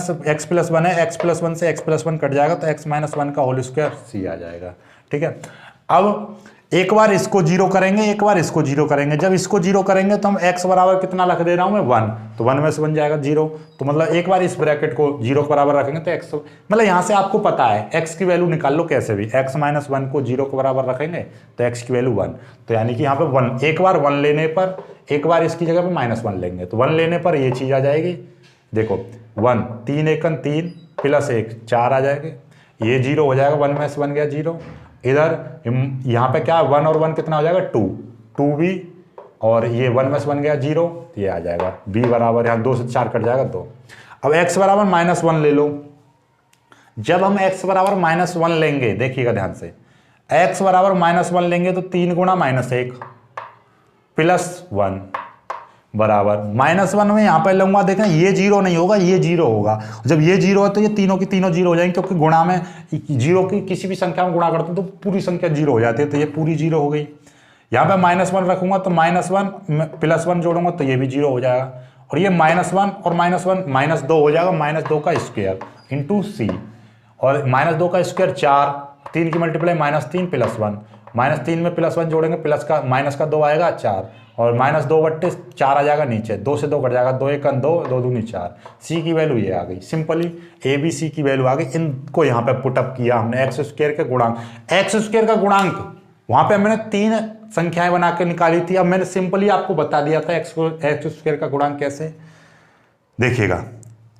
है, x + 1 से x + 1 कट जाएगा, तो x - 1 का होल स्क्वायर c आ जाएगा, ठीक है। अब एक बार इसको जीरो करेंगे, एक बार इसको जीरो करेंगे, जब इसको जीरो करेंगे तो हम x बराबर कितना रख दे रहा हूँ मैं, 1, तो 1 में से बन जाएगा 0, तो मतलब एक बार इस ब्रैकेट को 0 के बराबर रखेंगे तो x, मतलब यहाँ से आपको पता है x की वैल्यू निकाल लो कैसे भी, x - 1 को 0 के बराबर रखेंगे तो x की वैल्यू 1, तो यानी कि यहाँ पे 1, एक बार 1 लेने पर, एक बार इसकी जगह पे -1 लेंगे तो 1 लेने पर ये चीज़ आ जाएगी, देखो 1, 3 एकन 3 + 1 4 आ जाएंगे, ये 0 हो जाएगा, 1 में से बन गया 0, इधर यहाँ पे क्या 1 और 1 कितना हो जाएगा, 2 भी, और ये 1 में से बन गया 0, ये आ जाएगा b बराबर, यहाँ 2 से 4 कट जाएगा 2। अब x बराबर -1 ले लो, जब हम x बराबर -1 लेंगे, देखिएगा ध्यान से, x बराबर -1 लेंगे तो 3 गुणा -1 + 1 बराबर -1 में यहाँ पे लूंगा, देखें ये 0 नहीं होगा, ये 0 होगा, जब ये 0 है तो ये तीनों की तीनों 0 हो जाएंगे, क्योंकि गुणा में 0 की किसी भी संख्या में गुणा करते हैं तो पूरी संख्या 0 हो जाती है, तो ये पूरी 0 हो गई। यहाँ पे -1 रखूंगा तो -1 + 1 जोड़ूंगा तो ये भी 0 हो जाएगा, और ये -1 और -1 -2 हो जाएगा, -2 का स्क्वायर इंटू c, और -2 का स्क्वायर 4, 3 की मल्टीप्लाई -3 + 1, -3 में +1 जोड़ेंगे, प्लस का माइनस का 2 आएगा 4, और -2/4 आ जाएगा नीचे, 2 से 2 कट जाएगा, 2 एकन 2, 2 दूनी 4, सी की वैल्यू ये आ गई, सिंपली ए बी सी की वैल्यू आ गई। इनको यहाँ पे पुटअप किया हमने, x² के गुणांक, x² का गुणांक वहाँ पे मैंने 3 संख्याएं बना के निकाली थी, अब मैंने सिंपली आपको बता दिया था x² का गुणांक कैसे, देखिएगा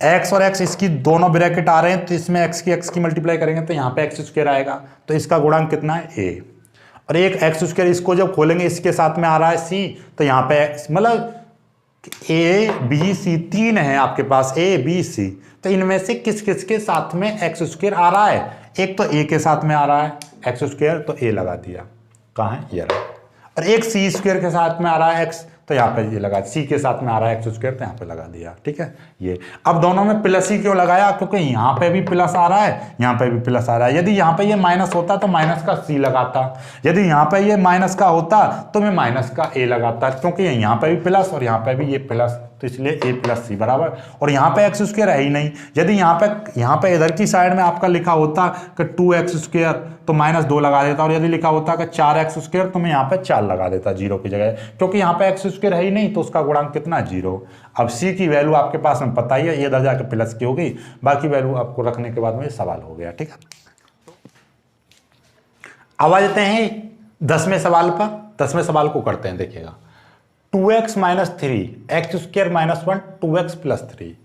x और x इसकी दोनों ब्रैकेट आ रहे हैं, तो इसमें x की मल्टीप्लाई करेंगे तो यहाँ पे x² आएगा, तो इसका गुणांक कितना है a, और एक x² इसको जब खोलेंगे इसके साथ में आ रहा है c, तो यहाँ पे मतलब ए बी सी तीन है आपके पास, ए बी सी, तो इनमें से किस किस के साथ में एक्स स्क्वायर आ रहा है? एक तो ए के साथ में आ रहा है एक्स स्क्वायर, तो ए लगा दिया, कहाँ है ये रहा। और एक सी स्क्वायर के साथ में आ रहा है एक्स, तो यहाँ पे ये लगा, सी के साथ में आ रहा है एक्स स्क्वायर, तो यहाँ पे लगा दिया, ठीक है। ये अब दोनों में प्लस ही क्यों लगाया? क्योंकि यहाँ पे भी प्लस आ रहा है, यहाँ पे भी प्लस आ रहा है। यदि यहाँ पे ये माइनस होता तो माइनस का सी लगाता, यदि यहाँ पे ये माइनस का होता तो मैं माइनस का ए लगाता, क्योंकि यहाँ पे भी प्लस और यहाँ पे भी ये प्लस, तो इसलिए ए प्लस सी बराबर। और यहाँ पे एक्स स्क्वायर है ही नहीं, यदि यहाँ पे इधर की साइड में आपका लिखा होता कि 2x स्क्वायर तो -2 लगा देता, और यदि लिखा होता कि 4x स्क्वायर तो मैं यहाँ पे 4 लगा देता जीरो की जगह, क्योंकि यहाँ पे एक्स स्क्वायर है ही नहीं, तो उसका गुणांक कितना? 0। अब सी की वैल्यू आपके पास में पता ही है, ये इधर जाके प्लस की होगी, बाकी वैल्यू आपको रखने के बाद में सवाल हो गया, ठीक है। अब आ जाते हैं 10वें सवाल पर। 10वें सवाल को करते हैं, देखिएगा 2x - 3 एक्स स्क्वायर -1 2x + 3।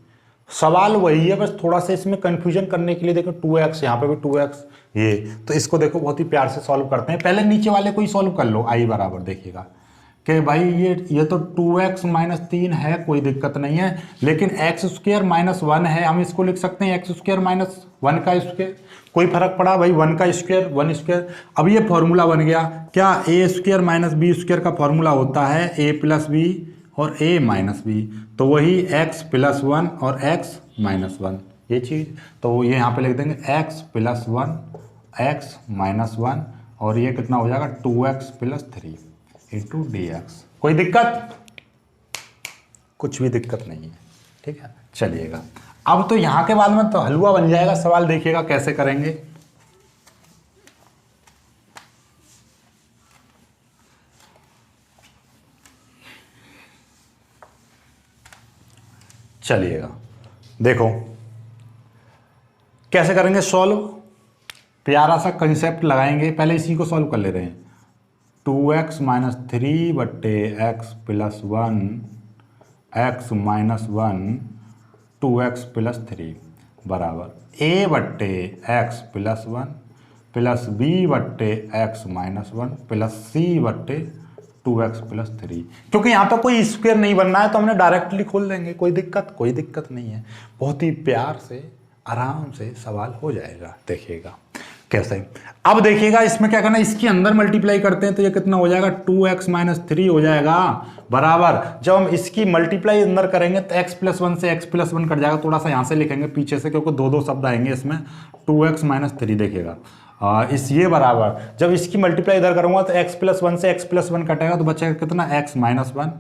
सवाल वही है, बस थोड़ा सा इसमें कंफ्यूजन करने के लिए देखो 2x, यहाँ पे भी 2x, ये तो इसको देखो बहुत ही प्यार से सॉल्व करते हैं। पहले नीचे वाले को ही सॉल्व कर लो, i बराबर देखिएगा कि भाई ये तो 2x - 3 है, कोई दिक्कत नहीं है, लेकिन x स्क्वायर -1 है, हम इसको लिख सकते हैं x स्क्वायर -1 का स्क्वायर, कोई फर्क पड़ा भाई, 1 का स्क्वायर 1 स्क्वायर। अब ये फॉर्मूला बन गया क्या? a स्क्वायर - b स्क्वायर का फॉर्मूला होता है a + b और a - b, तो वही x + 1 और x - 1, ये चीज़, तो ये यहाँ पे लिख देंगे x + 1 x - 1, और ये कितना हो जाएगा 2x + 3 इंटू dx। कोई दिक्कत? कुछ भी दिक्कत नहीं है, ठीक है। चलिएगा, अब तो यहाँ के बाद में तो हलवा बन जाएगा सवाल, देखिएगा कैसे करेंगे। चलिएगा देखो कैसे करेंगे सॉल्व। प्यारा सा कंसेप्ट लगाएंगे, पहले इसी को सॉल्व कर ले रहे हैं। 2x - 3 बट्टे x + 1 x - 1 2x + 3 बराबर a बट्टे x + 1 प्लस b बट्टे x - 1 प्लस c बट्टे 2x + 3। क्योंकि यहाँ पर कोई स्क्वायर नहीं बनना है तो हमने डायरेक्टली खोल देंगे, कोई दिक्कत नहीं है। बहुत ही प्यार से आराम से सवाल हो जाएगा, देखिएगा कैसे। अब देखिएगा इसमें क्या करना है, इसके अंदर मल्टीप्लाई करते हैं तो ये कितना हो जाएगा 2x - 3 हो जाएगा बराबर। जब हम इसकी मल्टीप्लाई अंदर करेंगे तो x + 1 से x + 1 कट जाएगा, थोड़ा सा यहाँ से लिखेंगे पीछे से, क्योंकि दो शब्द आएंगे इसमें। 2x - 3 देखिएगा इस ये बराबर, जब इसकी मल्टीप्लाई इधर करूंगा तो x + 1 से x + 1 कटेगा, तो बचेगा कितना x - 1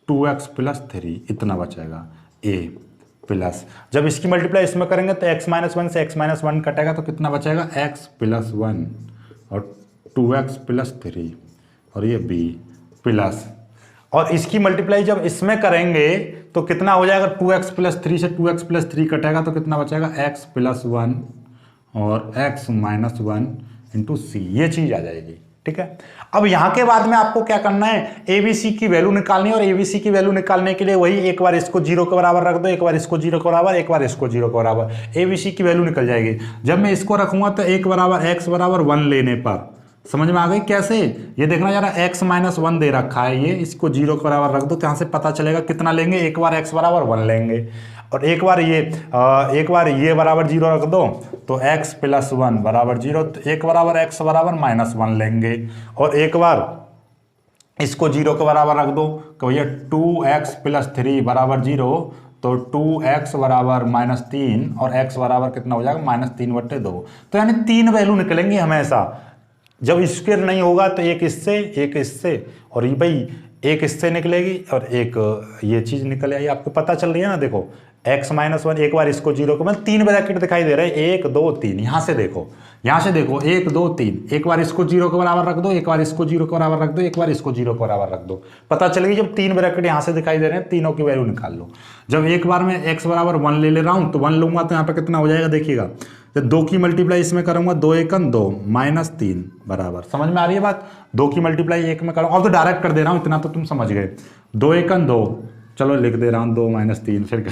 2x + 3 इतना बचेगा a प्लस, जब इसकी मल्टीप्लाई इसमें करेंगे तो x - 1 से x - 1 कटेगा, तो कितना बचेगा x + 1 और 2x + 3 और ये b प्लस, और इसकी मल्टीप्लाई जब इसमें करेंगे तो कितना हो जाएगा 2x + 3 से 2x + 3 कटेगा, तो कितना बचेगा x + 1 और x - 1 इंटू c, ये चीज़ आ जाएगी, ठीक है। अब यहाँ के बाद में आपको क्या करना है, ABC की वैल्यू निकालनी है, और ABC की वैल्यू निकालने के लिए वही एक बार इसको 0 के बराबर रख दो, एक बार इसको 0 के बराबर, एक बार इसको 0 के बराबर, ABC की वैल्यू निकल जाएगी। जब मैं इसको रखूंगा तो x = 1 लेने पर, समझ में आ गई कैसे? ये देखना जरा, x - 1 दे रखा है, ये इसको 0 के बराबर रख दो, तो यहाँ से पता चलेगा कितना लेंगे। एक बार x = 1 लेंगे और एक बार ये बराबर 0 रख दो, तो x + 1 बराबर 0, तो एक बराबर x बराबर -1 लेंगे, और एक बार इसको 0 के बराबर रख दो, तो भैया 2x + 3 बराबर 0, तो 2x बराबर -3 और x बराबर कितना हो जाएगा -3/2। तो यानी 3 वैल्यू निकलेंगी हमेशा। जब स्क्वायर नहीं होगा तो एक इससे और ये भाई एक इससे निकलेगी और एक ये चीज़ निकल आई, आपको पता चल रही है ना। देखो x - 1, एक बार इसको 0 को, मतलब 3 ब्रैकेट दिखाई दे रहे हैं, 1 2 3, यहाँ से देखो 1 2 3, एक बार इसको 0 के बराबर रख दो, एक बार इसको 0 के बराबर रख दो, एक बार इसको 0 के बराबर रख दो, पता चलेगी। जब 3 ब्रैकेट यहाँ से दिखाई दे रहे हैं, तीनों की वैल्यू निकाल लो। जब एक बार मैं x = 1 ले रहा हूँ तो 1 लूंगा, तो यहाँ पे कितना हो जाएगा देखिएगा, जब 2 की मल्टीप्लाई इसमें करूंगा 2 × 1 = 2 -3 बराबर। समझ में आ रही है बात? 2 की मल्टीप्लाई 1 में करूँगा, अब तो डायरेक्ट कर दे रहा हूँ, इतना तो तुम समझ गए। 2 × 1 = 2, चलो लिख दे रहा हूँ 2 - 3 फिर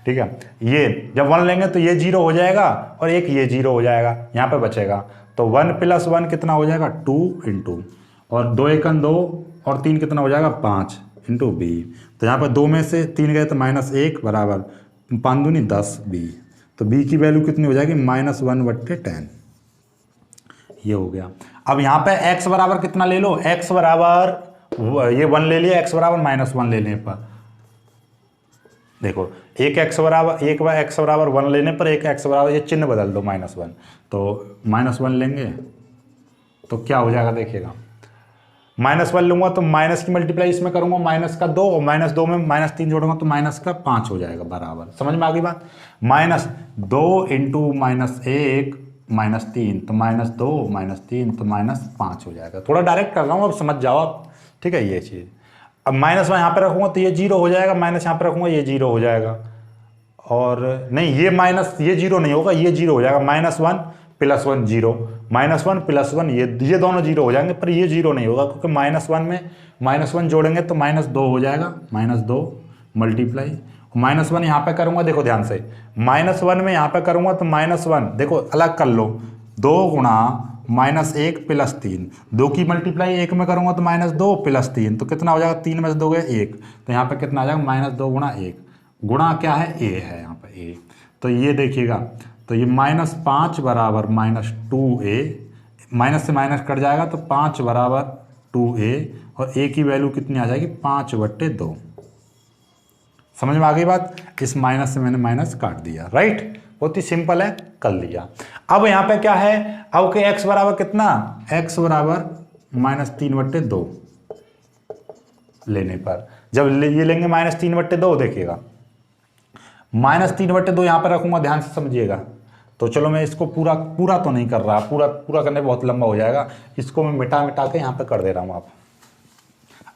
ठीक है। ये जब 1 लेंगे तो ये 0 हो जाएगा और एक ये 0 हो जाएगा, यहाँ पे बचेगा, तो 1 + 1 कितना हो जाएगा 2 × और 2 × 2 और 3 कितना हो जाएगा 5, इंटू बी। तो यहाँ पर 2 में से 3 गए तो -1 बराबर 5 दूनी 10 बी। तो बी की वैल्यू कितनी हो जाएगी -1/10। ये हो गया। अब यहाँ पे x बराबर कितना ले लो, x बराबर ये 1 ले लिया, x बराबर -1 लेने पर देखो एक x बराबर 1 लेने पर एक x बराबर, ये चिन्ह बदल दो -1, तो -1 लेंगे तो क्या हो जाएगा देखिएगा, -1 लूंगा तो माइनस की मल्टीप्लाई इसमें करूंगा -2 और -2 में -3 जोड़ूंगा तो -5 हो जाएगा बराबर। समझ में आ गई बात। -2 इंटू -1 -3 तो -2 -3 तो -5 हो जाएगा। थोड़ा डायरेक्ट कर रहा हूँ, अब समझ जाओ आप, ठीक है। ये चीज़ अब -1 यहाँ पे रखूंगा तो ये 0 हो जाएगा, माइनस यहाँ पे रखूंगा ये 0 हो जाएगा, और नहीं ये माइनस, ये 0 नहीं होगा, ये 0 हो जाएगा। -1 + 1 0, -1 + 1 ये दोनों 0 हो जाएंगे, पर ये 0 नहीं होगा क्योंकि -1 में -1 जोड़ेंगे तो -2 हो जाएगा, -2 मल्टीप्लाई -1 यहाँ पे करूँगा, देखो ध्यान से, -1 में यहाँ पे करूँगा तो -1 देखो अलग कर लो, 2 गुणा -1 + 3, 2 की मल्टीप्लाई 1 में करूँगा तो -2 + 3 तो कितना हो जाएगा, 3 में से 2 गए 1, तो यहाँ पे कितना आ जाएगा -2 गुणा 1, गुणा क्या है a है यहाँ पे a, तो ये देखिएगा, तो ये -5 बराबर -2a, माइनस से माइनस कट जाएगा तो 5 बराबर 2a, और a की वैल्यू कितनी आ जाएगी 5/2। समझ में आ गई बात। इस माइनस से मैंने माइनस काट दिया, राइट। बहुत ही सिंपल है, कर लिया। अब यहाँ पे क्या है, अब के x बराबर कितना, x बराबर -3/2 लेने पर, जब ये लेंगे -3/2 देखिएगा, -3/2 यहाँ पर रखूंगा, ध्यान से समझिएगा। तो चलो मैं इसको पूरा तो नहीं कर रहा, पूरा करने बहुत लंबा हो जाएगा, इसको मैं मिटा के यहाँ पे कर दे रहा हूँ। आप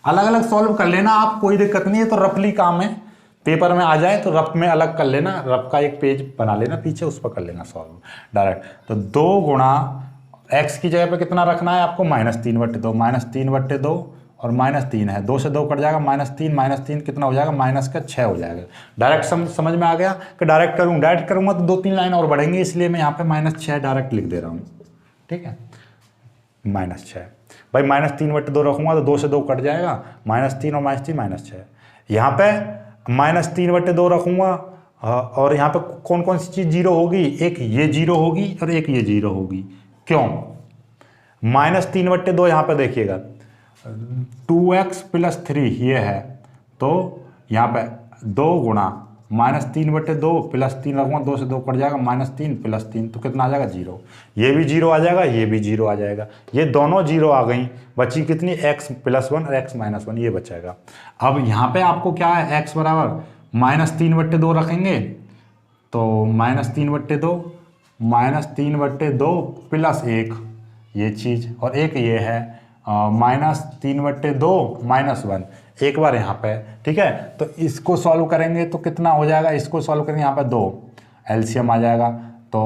अलग अलग सॉल्व कर लेना आप, कोई दिक्कत नहीं है। तो रफली काम है, पेपर में आ जाए तो रफ में अलग कर लेना, रफ का एक पेज बना लेना पीछे, उस पर कर लेना सॉल्व डायरेक्ट। तो 2 गुणा x की जगह पे कितना रखना है आपको, -3/2, -3/2 और -3 है, 2 से 2 कट जाएगा, -3 कितना हो जाएगा, -6 हो जाएगा। डायरेक्ट समझ में आ गया कि डायरेक्ट करूँगा तो 2-3 लाइन और बढ़ेंगे, इसलिए मैं यहाँ पे -6 डायरेक्ट लिख दे रहा हूँ, ठीक है। -6 भाई, -3/2 रखूँगा तो 2 से 2 कट जाएगा, -3 और -3 -6। यहाँ पे -3/2 रखूँगा, और यहाँ पे कौन कौन सी चीज़ 0 होगी, एक ये 0 होगी और एक ये 0 होगी। क्यों, -3/2 यहाँ पे देखिएगा 2x + 3 ये है, तो यहाँ पे 2 गुणा -3/2 + 3 रखूँगा, 2 से 2 कट जाएगा, -3 + 3 तो कितना आ जाएगा 0। ये भी 0 आ जाएगा, ये भी 0 आ जाएगा, ये दोनों 0 आ गई, बची कितनी x + 1 और x - 1 ये बचेगा। अब यहाँ पे आपको क्या है, x बराबर -3/2 रखेंगे तो -3/2 + 1 ये चीज़, और एक ये है -3/2 -1 एक बार यहाँ पे, ठीक है। तो इसको सॉल्व करेंगे तो कितना हो जाएगा, इसको सॉल्व करेंगे यहाँ पे 2 एलसीएम आ जाएगा, तो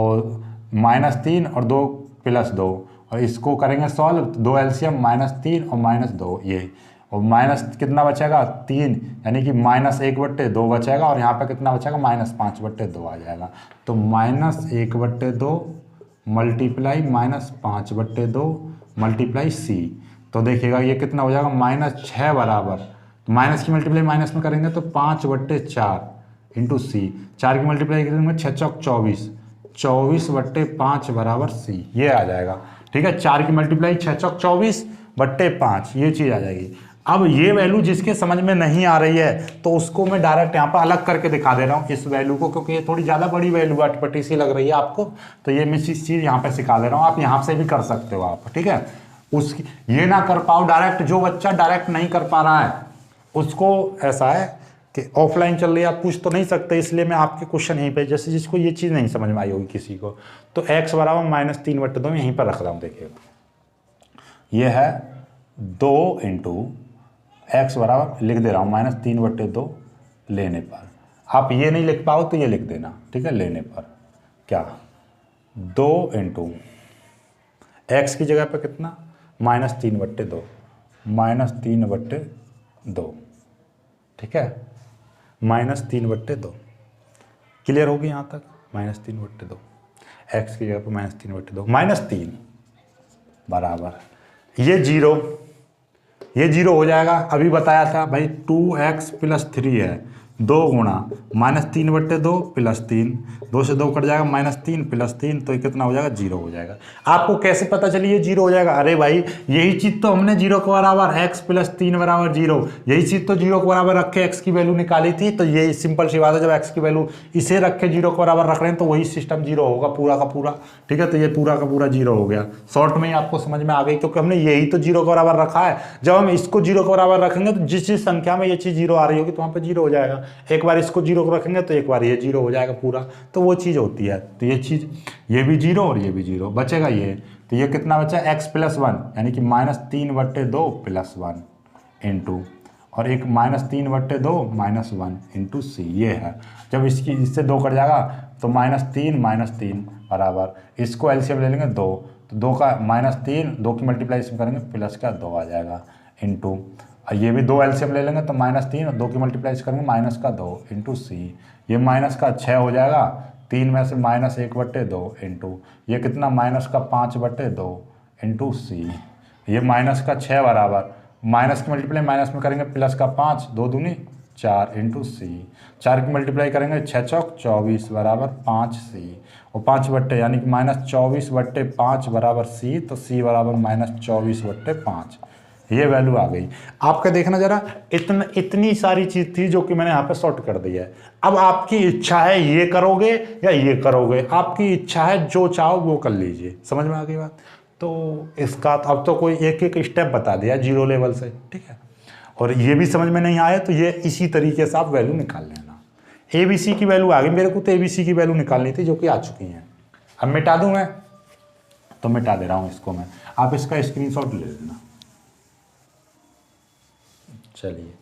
-3 और 2 + 2, और इसको करेंगे सॉल्व, 2 एलसीएम -3 और -2 ये, और माइनस कितना बचेगा 3, यानी कि -1/2 बचेगा, और यहाँ पे कितना बचेगा -5/2 आ जाएगा। तो -1/2 मल्टीप्लाई -5/2 मल्टीप्लाई c, तो देखिएगा ये कितना हो जाएगा -6 बराबर, तो माइनस की मल्टीप्लाई माइनस में करेंगे तो 5/4 इंटू सी, 4 की मल्टीप्लाई करेंगे 6 चौक 24, 24/5 बराबर c, ये आ जाएगा, ठीक है। 4 की मल्टीप्लाई 6 चौक 24/5 ये चीज़ आ जाएगी। अब ये वैल्यू जिसके समझ में नहीं आ रही है तो उसको मैं डायरेक्ट यहाँ पर अलग करके दिखा दे रहा हूँ इस वैल्यू को, क्योंकि ये थोड़ी ज़्यादा बड़ी वैल्यू अटपटी सी लग रही है आपको, तो ये मैं इस चीज़ यहाँ पे सिखा दे रहा हूँ, आप यहाँ से भी कर सकते हो आप, ठीक है। उसकी ये ना कर पाओ डायरेक्ट, जो बच्चा डायरेक्ट नहीं कर पा रहा है उसको ऐसा है कि ऑफलाइन चल रही है, आप पूछ तो नहीं सकते, इसलिए मैं आपके क्वेश्चन यहीं पे, जैसे जिसको ये चीज़ नहीं समझ में आई होगी किसी को, तो x बराबर -3/2 यहीं पर रख रहा हूँ। देखिएगा ये है 2 इंटू x बराबर लिख दे रहा हूँ -3/2 लेने पर, आप ये नहीं लिख पाओ तो ये लिख देना, ठीक है। लेने पर क्या 2 इंटू x की जगह पर कितना -3/2 -3/2, ठीक है, -3/2 क्लियर होगी यहाँ तक, -3/2 x की जगह पर -3/2 -3 बराबर ये 0 ये 0 हो जाएगा। अभी बताया था भाई 2x प्लस 3 है, 2 गुणा -3/2 प्लस 3, 2 से 2 कट जाएगा -3 प्लस 3, तो ये कितना हो जाएगा 0 हो जाएगा। आपको कैसे पता चली ये 0 हो जाएगा? अरे भाई यही चीज़ तो हमने 0 के बराबर x प्लस 3 बराबर 0, यही चीज़ तो 0 के बराबर रख के x की वैल्यू निकाली थी। तो यही सिंपल सी बात है, जब x की वैल्यू इसे रख के 0 के बराबर रख रहे हैं तो वही सिस्टम 0 होगा पूरा का पूरा। ठीक है, तो ये पूरा का पूरा 0 हो गया। शॉर्ट में ही आपको समझ में आ गई, क्योंकि हमने यही तो 0 के बराबर रखा है। जब हम इसको 0 के बराबर रखेंगे तो जिस जिस संख्या में ये चीज़ 0 आ रही होगी तो वहाँ पे 0 हो जाएगा। एक बार इसको 0 को रखेंगे तो एक बार ये 0 हो जाएगा पूरा, तो वो चीज़ होती है। तो ये चीज़, ये भी 0 और ये भी 0 बचेगा ये। तो ये कितना बचा? x प्लस 1 यानी कि -3/2 प्लस 1 इंटू, और एक -3/2 -1 इंटू सी, ये है। जब इससे 2 कट जाएगा तो -3 बराबर, इसको एलसीएम ले लेंगे 2, तो 2 का -3, 2 की मल्टीप्लाई करेंगे प्लस का 2 आ जाएगा इंटू, और ये भी 2 एलसीएम ले लेंगे तो -3 और 2 की मल्टीप्लाई करेंगे -2 इंटू सी, ये -6 हो जाएगा। 3 में से -1/2 इंटू, ये कितना -5/2 इंटू सी, ये -6 बराबर, माइनस की मल्टीप्लाई माइनस में करेंगे प्लस का 5, 2 दूनी 4 इंटू सी, 4 की मल्टीप्लाई करेंगे 6 चौक 24 बराबर 5 सी, और 5/, यानी कि -24/5 बराबर सी, तो सी बराबर -24/5। ये वैल्यू आ गई। आपका देखना जरा, इतनी सारी चीज़ थी जो कि मैंने यहाँ पे सॉर्ट कर दी है। अब आपकी इच्छा है ये करोगे या ये करोगे, आपकी इच्छा है, जो चाहो वो कर लीजिए। समझ में आ गई बात? तो इसका अब तो कोई एक एक स्टेप बता दिया 0 लेवल से, ठीक है। और ये भी समझ में नहीं आया तो ये इसी तरीके से आप वैल्यू निकाल लेना। ABC की वैल्यू आ गई, मेरे को तो ABC की वैल्यू निकालनी थी जो कि आ चुकी हैं। अब मिटा दूं मैं, तो मिटा दे रहा हूँ इसको मैं, आप इसका स्क्रीनशॉट ले लेना। चलिए,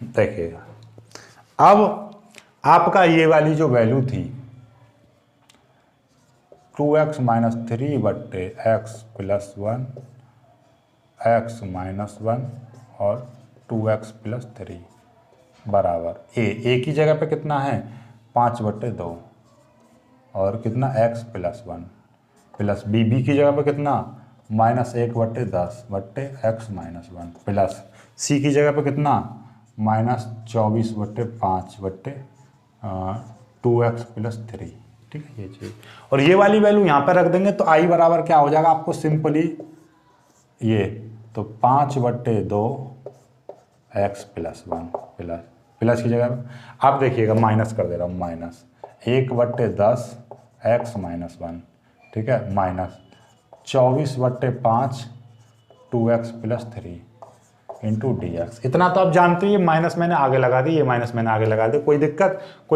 देखिएगा, अब आपका ये वाली जो वैल्यू थी 2x - 3/x प्लस 1 x - 1 और 2x प्लस 3 बराबर ए की जगह पे कितना है 5/2 और कितना x प्लस 1 प्लस बी की जगह पे कितना -1/10 x - 1 प्लस सी की जगह पे कितना -24/5 2x प्लस 3। ठीक है, ये चीज़, और ये वाली वैल्यू यहाँ पर रख देंगे तो आई बराबर क्या हो जाएगा आपको सिंपली ये, तो 5/2 x प्लस 1 प्लस की जगह आप देखिएगा माइनस कर दे रहा हूँ, -1/10 x - 1, ठीक है, -24/5 2x प्लस 3 इंटू dx। इतना तो आप जानते हो, ये माइनस मैंने आगे लगा दी, ये माइनस मैंने आगे लगा दी, कोई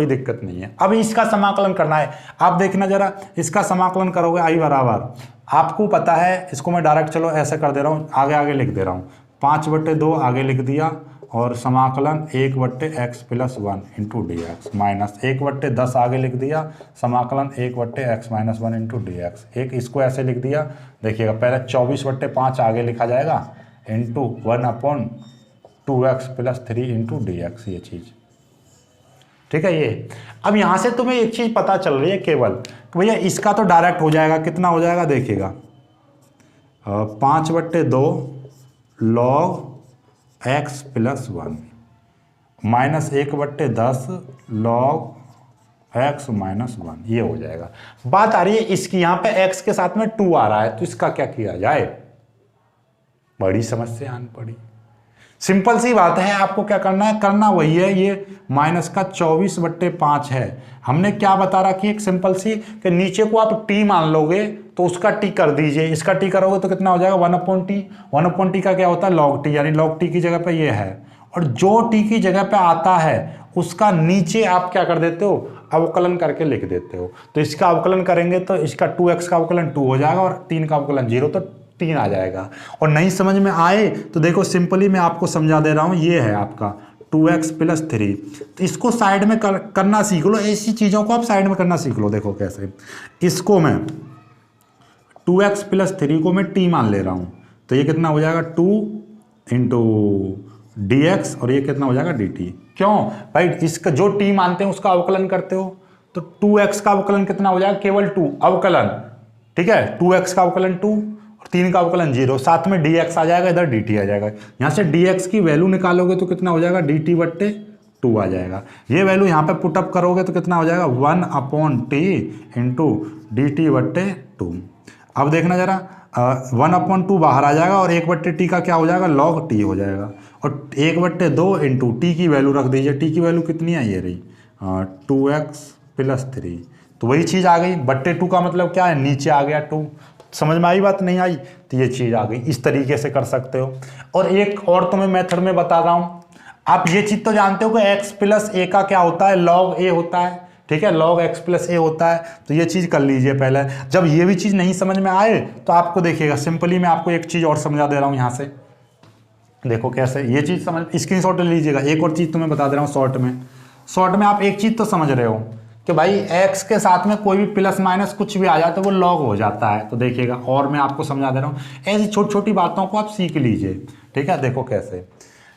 दिक्कत नहीं है। अब इसका समाकलन करना है। आप देखना जरा, इसका समाकलन करोगे आई बराबर, आपको पता है, इसको मैं डायरेक्ट चलो ऐसे कर दे रहा हूँ, आगे लिख दे रहा हूँ, 5/2 आगे लिख दिया और समाकलन 1/x plus 1 into dx, minus 1/10 आगे लिख दिया, समाकलन 1/x - 1 इंटू dx। एक इसको ऐसे लिख दिया, देखिएगा पहले 24/5 आगे लिखा जाएगा into 1/2x plus 3 into dx, ये चीज़, ठीक है। ये अब यहाँ से तुम्हें एक चीज़ पता चल रही है केवल कि भैया इसका तो डायरेक्ट हो जाएगा, कितना हो जाएगा देखिएगा 5/2 log x plus 1 minus 1/10 log x minus 1, ये हो जाएगा। बात आ रही है इसकी, यहाँ पे x के साथ में 2 आ रहा है, तो इसका क्या किया जाए, बड़ी समस्या आन पड़ी। सिंपल सी बात है, आपको क्या करना है, करना वही है, ये माइनस का 24/5 है। हमने क्या बता रखी है, एक सिंपल सी, कि नीचे को आप t मान लोगे तो उसका t कर दीजिए, इसका t करोगे तो कितना हो जाएगा 1/t। 1/t का क्या होता है log t, यानी log t की जगह पे ये है, और जो t की जगह पे आता है उसका नीचे आप क्या कर देते हो, अवकलन करके लिख देते हो। तो इसका अवकलन करेंगे तो इसका 2x का अवकलन 2 हो जाएगा और 3 का अवकलन 0, तो 3 आ जाएगा। और नहीं समझ में आए तो देखो सिंपली मैं आपको समझा दे रहा हूँ, ये है आपका 2x प्लस 3, तो इसको साइड में करना सीख लो, ऐसी चीज़ों को आप साइड में करना सीख लो। देखो कैसे, इसको मैं 2x प्लस 3 को मैं t मान ले रहा हूँ, तो ये कितना हो जाएगा 2 इंटू dx, और ये कितना हो जाएगा dt। क्यों भाई, इसका जो t मानते हैं उसका अवकलन करते हो, तो 2x का अवकलन कितना हो जाएगा, केवल 2 अवकलन, ठीक है, 2x का अवकलन 2 और 3 का अवकलन 0, साथ में dx आ जाएगा, इधर dt आ जाएगा। यहाँ से dx की वैल्यू निकालोगे तो कितना हो जाएगा, dt/2 आ जाएगा। ये वैल्यू यहाँ पे पुटअप करोगे तो कितना हो जाएगा, 1/t इंटू dt/2। अब देखना जरा, 1/2 बाहर आ जाएगा और 1/t का क्या हो जाएगा, log t हो जाएगा, और 1/2 इंटू टी की वैल्यू रख दीजिए। टी की वैल्यू कितनी है, ये रही 2x + 3, तो वही चीज़ आ गई। बट्टे 2 का मतलब क्या है, नीचे आ गया 2। समझ में आई बात, नहीं आई, तो ये चीज़ आ गई। इस तरीके से कर सकते हो। और एक और तुम्हें मेथड में बता रहा हूँ, आप ये चीज़ तो जानते हो कि x + a का क्या होता है, log a होता है, ठीक है, log x + a होता है। तो ये चीज़ कर लीजिए पहले। जब ये भी चीज़ नहीं समझ में आए तो आपको देखिएगा, सिंपली मैं आपको एक चीज़ और समझा दे रहा हूँ यहाँ से। देखो कैसे ये चीज़ समझ, स्क्रीनशॉट ले लीजिएगा। एक और चीज़ तुम्हें बता दे रहा हूँ शॉर्ट में आप एक चीज़ तो समझ रहे हो कि भाई x के साथ में कोई भी प्लस माइनस कुछ भी आ जाए तो वो log हो जाता है। तो देखिएगा, और मैं आपको समझा दे रहा हूँ, ऐसी छोटी छोटी बातों को आप सीख लीजिए, ठीक है। देखो कैसे,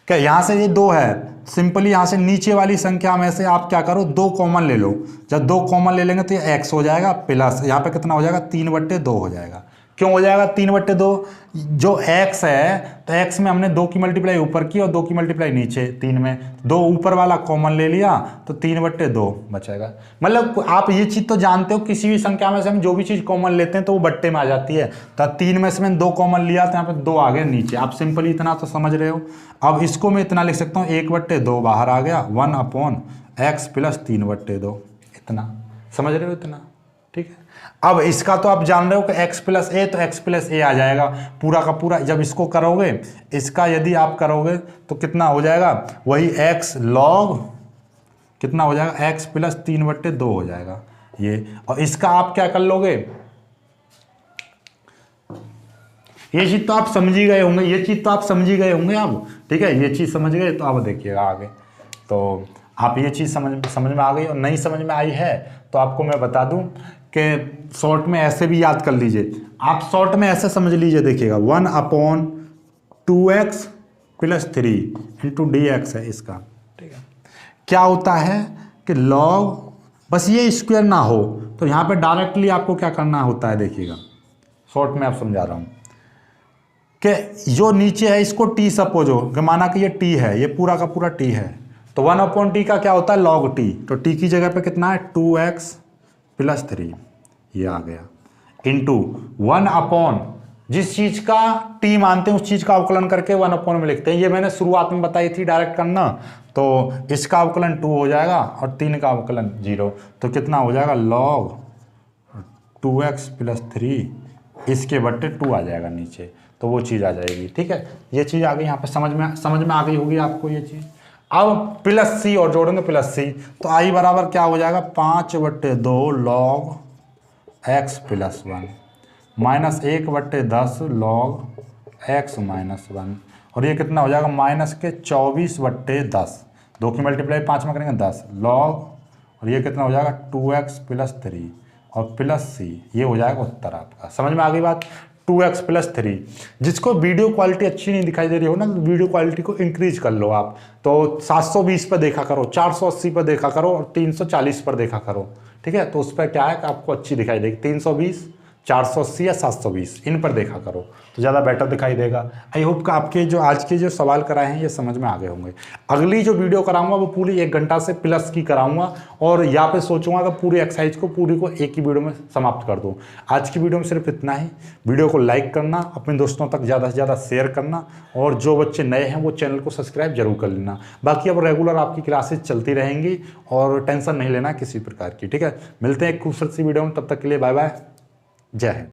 क्या यहाँ से ये 2 है, सिंपली यहाँ से नीचे वाली संख्या में से आप क्या करो, 2 कॉमन ले लो। जब 2 कॉमन ले लेंगे तो ये x हो जाएगा, प्लस यहाँ पे कितना हो जाएगा, 3/2 हो जाएगा। क्यों हो जाएगा 3/2, जो x है तो x में हमने 2 की मल्टीप्लाई ऊपर की और 2 की मल्टीप्लाई नीचे, 3 में 2 ऊपर वाला कॉमन ले लिया तो 3/2 बचेगा। मतलब आप ये चीज़ तो जानते हो, किसी भी संख्या में से हम जो भी चीज़ कॉमन लेते हैं तो वो बट्टे में आ जाती है। तो 3 में से मैंने 2 कॉमन लिया तो यहाँ पे 2 आ गए नीचे। आप सिंपली इतना तो समझ रहे हो। अब इसको मैं इतना लिख सकता हूँ, 1/2 बाहर आ गया, 1/x + 3/2, इतना समझ रहे हो, इतना, ठीक है। अब इसका तो आप जान रहे हो कि x + a, तो x + a आ जाएगा पूरा का पूरा। जब इसको करोगे, इसका यदि आप करोगे तो कितना हो जाएगा, वही x log कितना हो जाएगा, x + 3/2 हो जाएगा ये। और इसका आप क्या कर लोगे, ये चीज़ तो आप समझ ही गए होंगे, ये चीज़ तो आप समझ ही गए होंगे अब, ठीक है। ये चीज़ समझ गए तो अब देखिएगा आगे, तो आप ये चीज़ समझ में आ गई। और नहीं समझ में आई है तो आपको मैं बता दूं कि शॉर्ट में ऐसे भी याद कर लीजिए। आप शॉर्ट में ऐसे समझ लीजिए, देखिएगा 1/2x + 3 इंटू dx है इसका, ठीक है। क्या होता है कि log, बस ये स्क्वायर ना हो तो यहाँ पे डायरेक्टली आपको क्या करना होता है, देखिएगा शॉर्ट में आप समझा रहा हूँ कि जो नीचे है इसको t सपोज हो कि माना कि ये t है, ये पूरा का पूरा t है, तो 1/t का क्या होता है, log t। तो t की जगह पे कितना है, 2x + 3, ये आ गया, इंटू 1/, जिस चीज़ का t मानते हैं उस चीज़ का अवकलन करके 1/, में लिखते हैं। ये मैंने शुरुआत में बताई थी डायरेक्ट करना। तो इसका अवकलन 2 हो जाएगा और 3 का अवकलन 0, तो कितना हो जाएगा, log 2x + 3, इसके बट्टे 2 आ जाएगा नीचे, तो वो चीज़ आ जाएगी, ठीक है। ये चीज़ आ गई यहाँ पे, समझ में आ गई होगी आपको ये चीज़। अब +c और जोड़ेंगे +c, तो i बराबर क्या हो जाएगा, 5/2 log x + 1 minus 1/10 log x - 1, और ये कितना हो जाएगा, -24/10, 2 की मल्टीप्लाई 5 में करेंगे 10 log, और ये कितना हो जाएगा, 2x + 3 और +c, ये हो जाएगा उत्तर आपका। समझ में आ गई बात, 2x + 3। जिसको वीडियो क्वालिटी अच्छी नहीं दिखाई दे रही हो ना, तो वीडियो क्वालिटी को इंक्रीज कर लो आप। तो 720 पर देखा करो, 480 पर देखा करो और 340 पर देखा करो, ठीक है। तो उस पर क्या है कि आपको अच्छी दिखाई देगी, 320, 480 या 720 इन पर देखा करो तो ज़्यादा बेटर दिखाई देगा। आई होप कि आपके जो आज के जो सवाल कराए हैं ये समझ में आ गए होंगे। अगली जो वीडियो कराऊंगा वो पूरी 1 घंटा से प्लस की कराऊंगा, और यहाँ पे सोचूंगा कि पूरी एक्सरसाइज को पूरी को एक ही वीडियो में समाप्त कर दूँ। आज की वीडियो में सिर्फ इतना ही। वीडियो को लाइक करना, अपने दोस्तों तक ज़्यादा से ज़्यादा शेयर करना, और जो बच्चे नए हैं वो चैनल को सब्सक्राइब जरूर कर लेना। बाकी अब रेगुलर आपकी क्लासेज चलती रहेंगी और टेंशन नहीं लेना किसी प्रकार की, ठीक है। मिलते हैं एक खूबसूरत सी वीडियो में, तब तक के लिए बाय बाय, जय हिंद।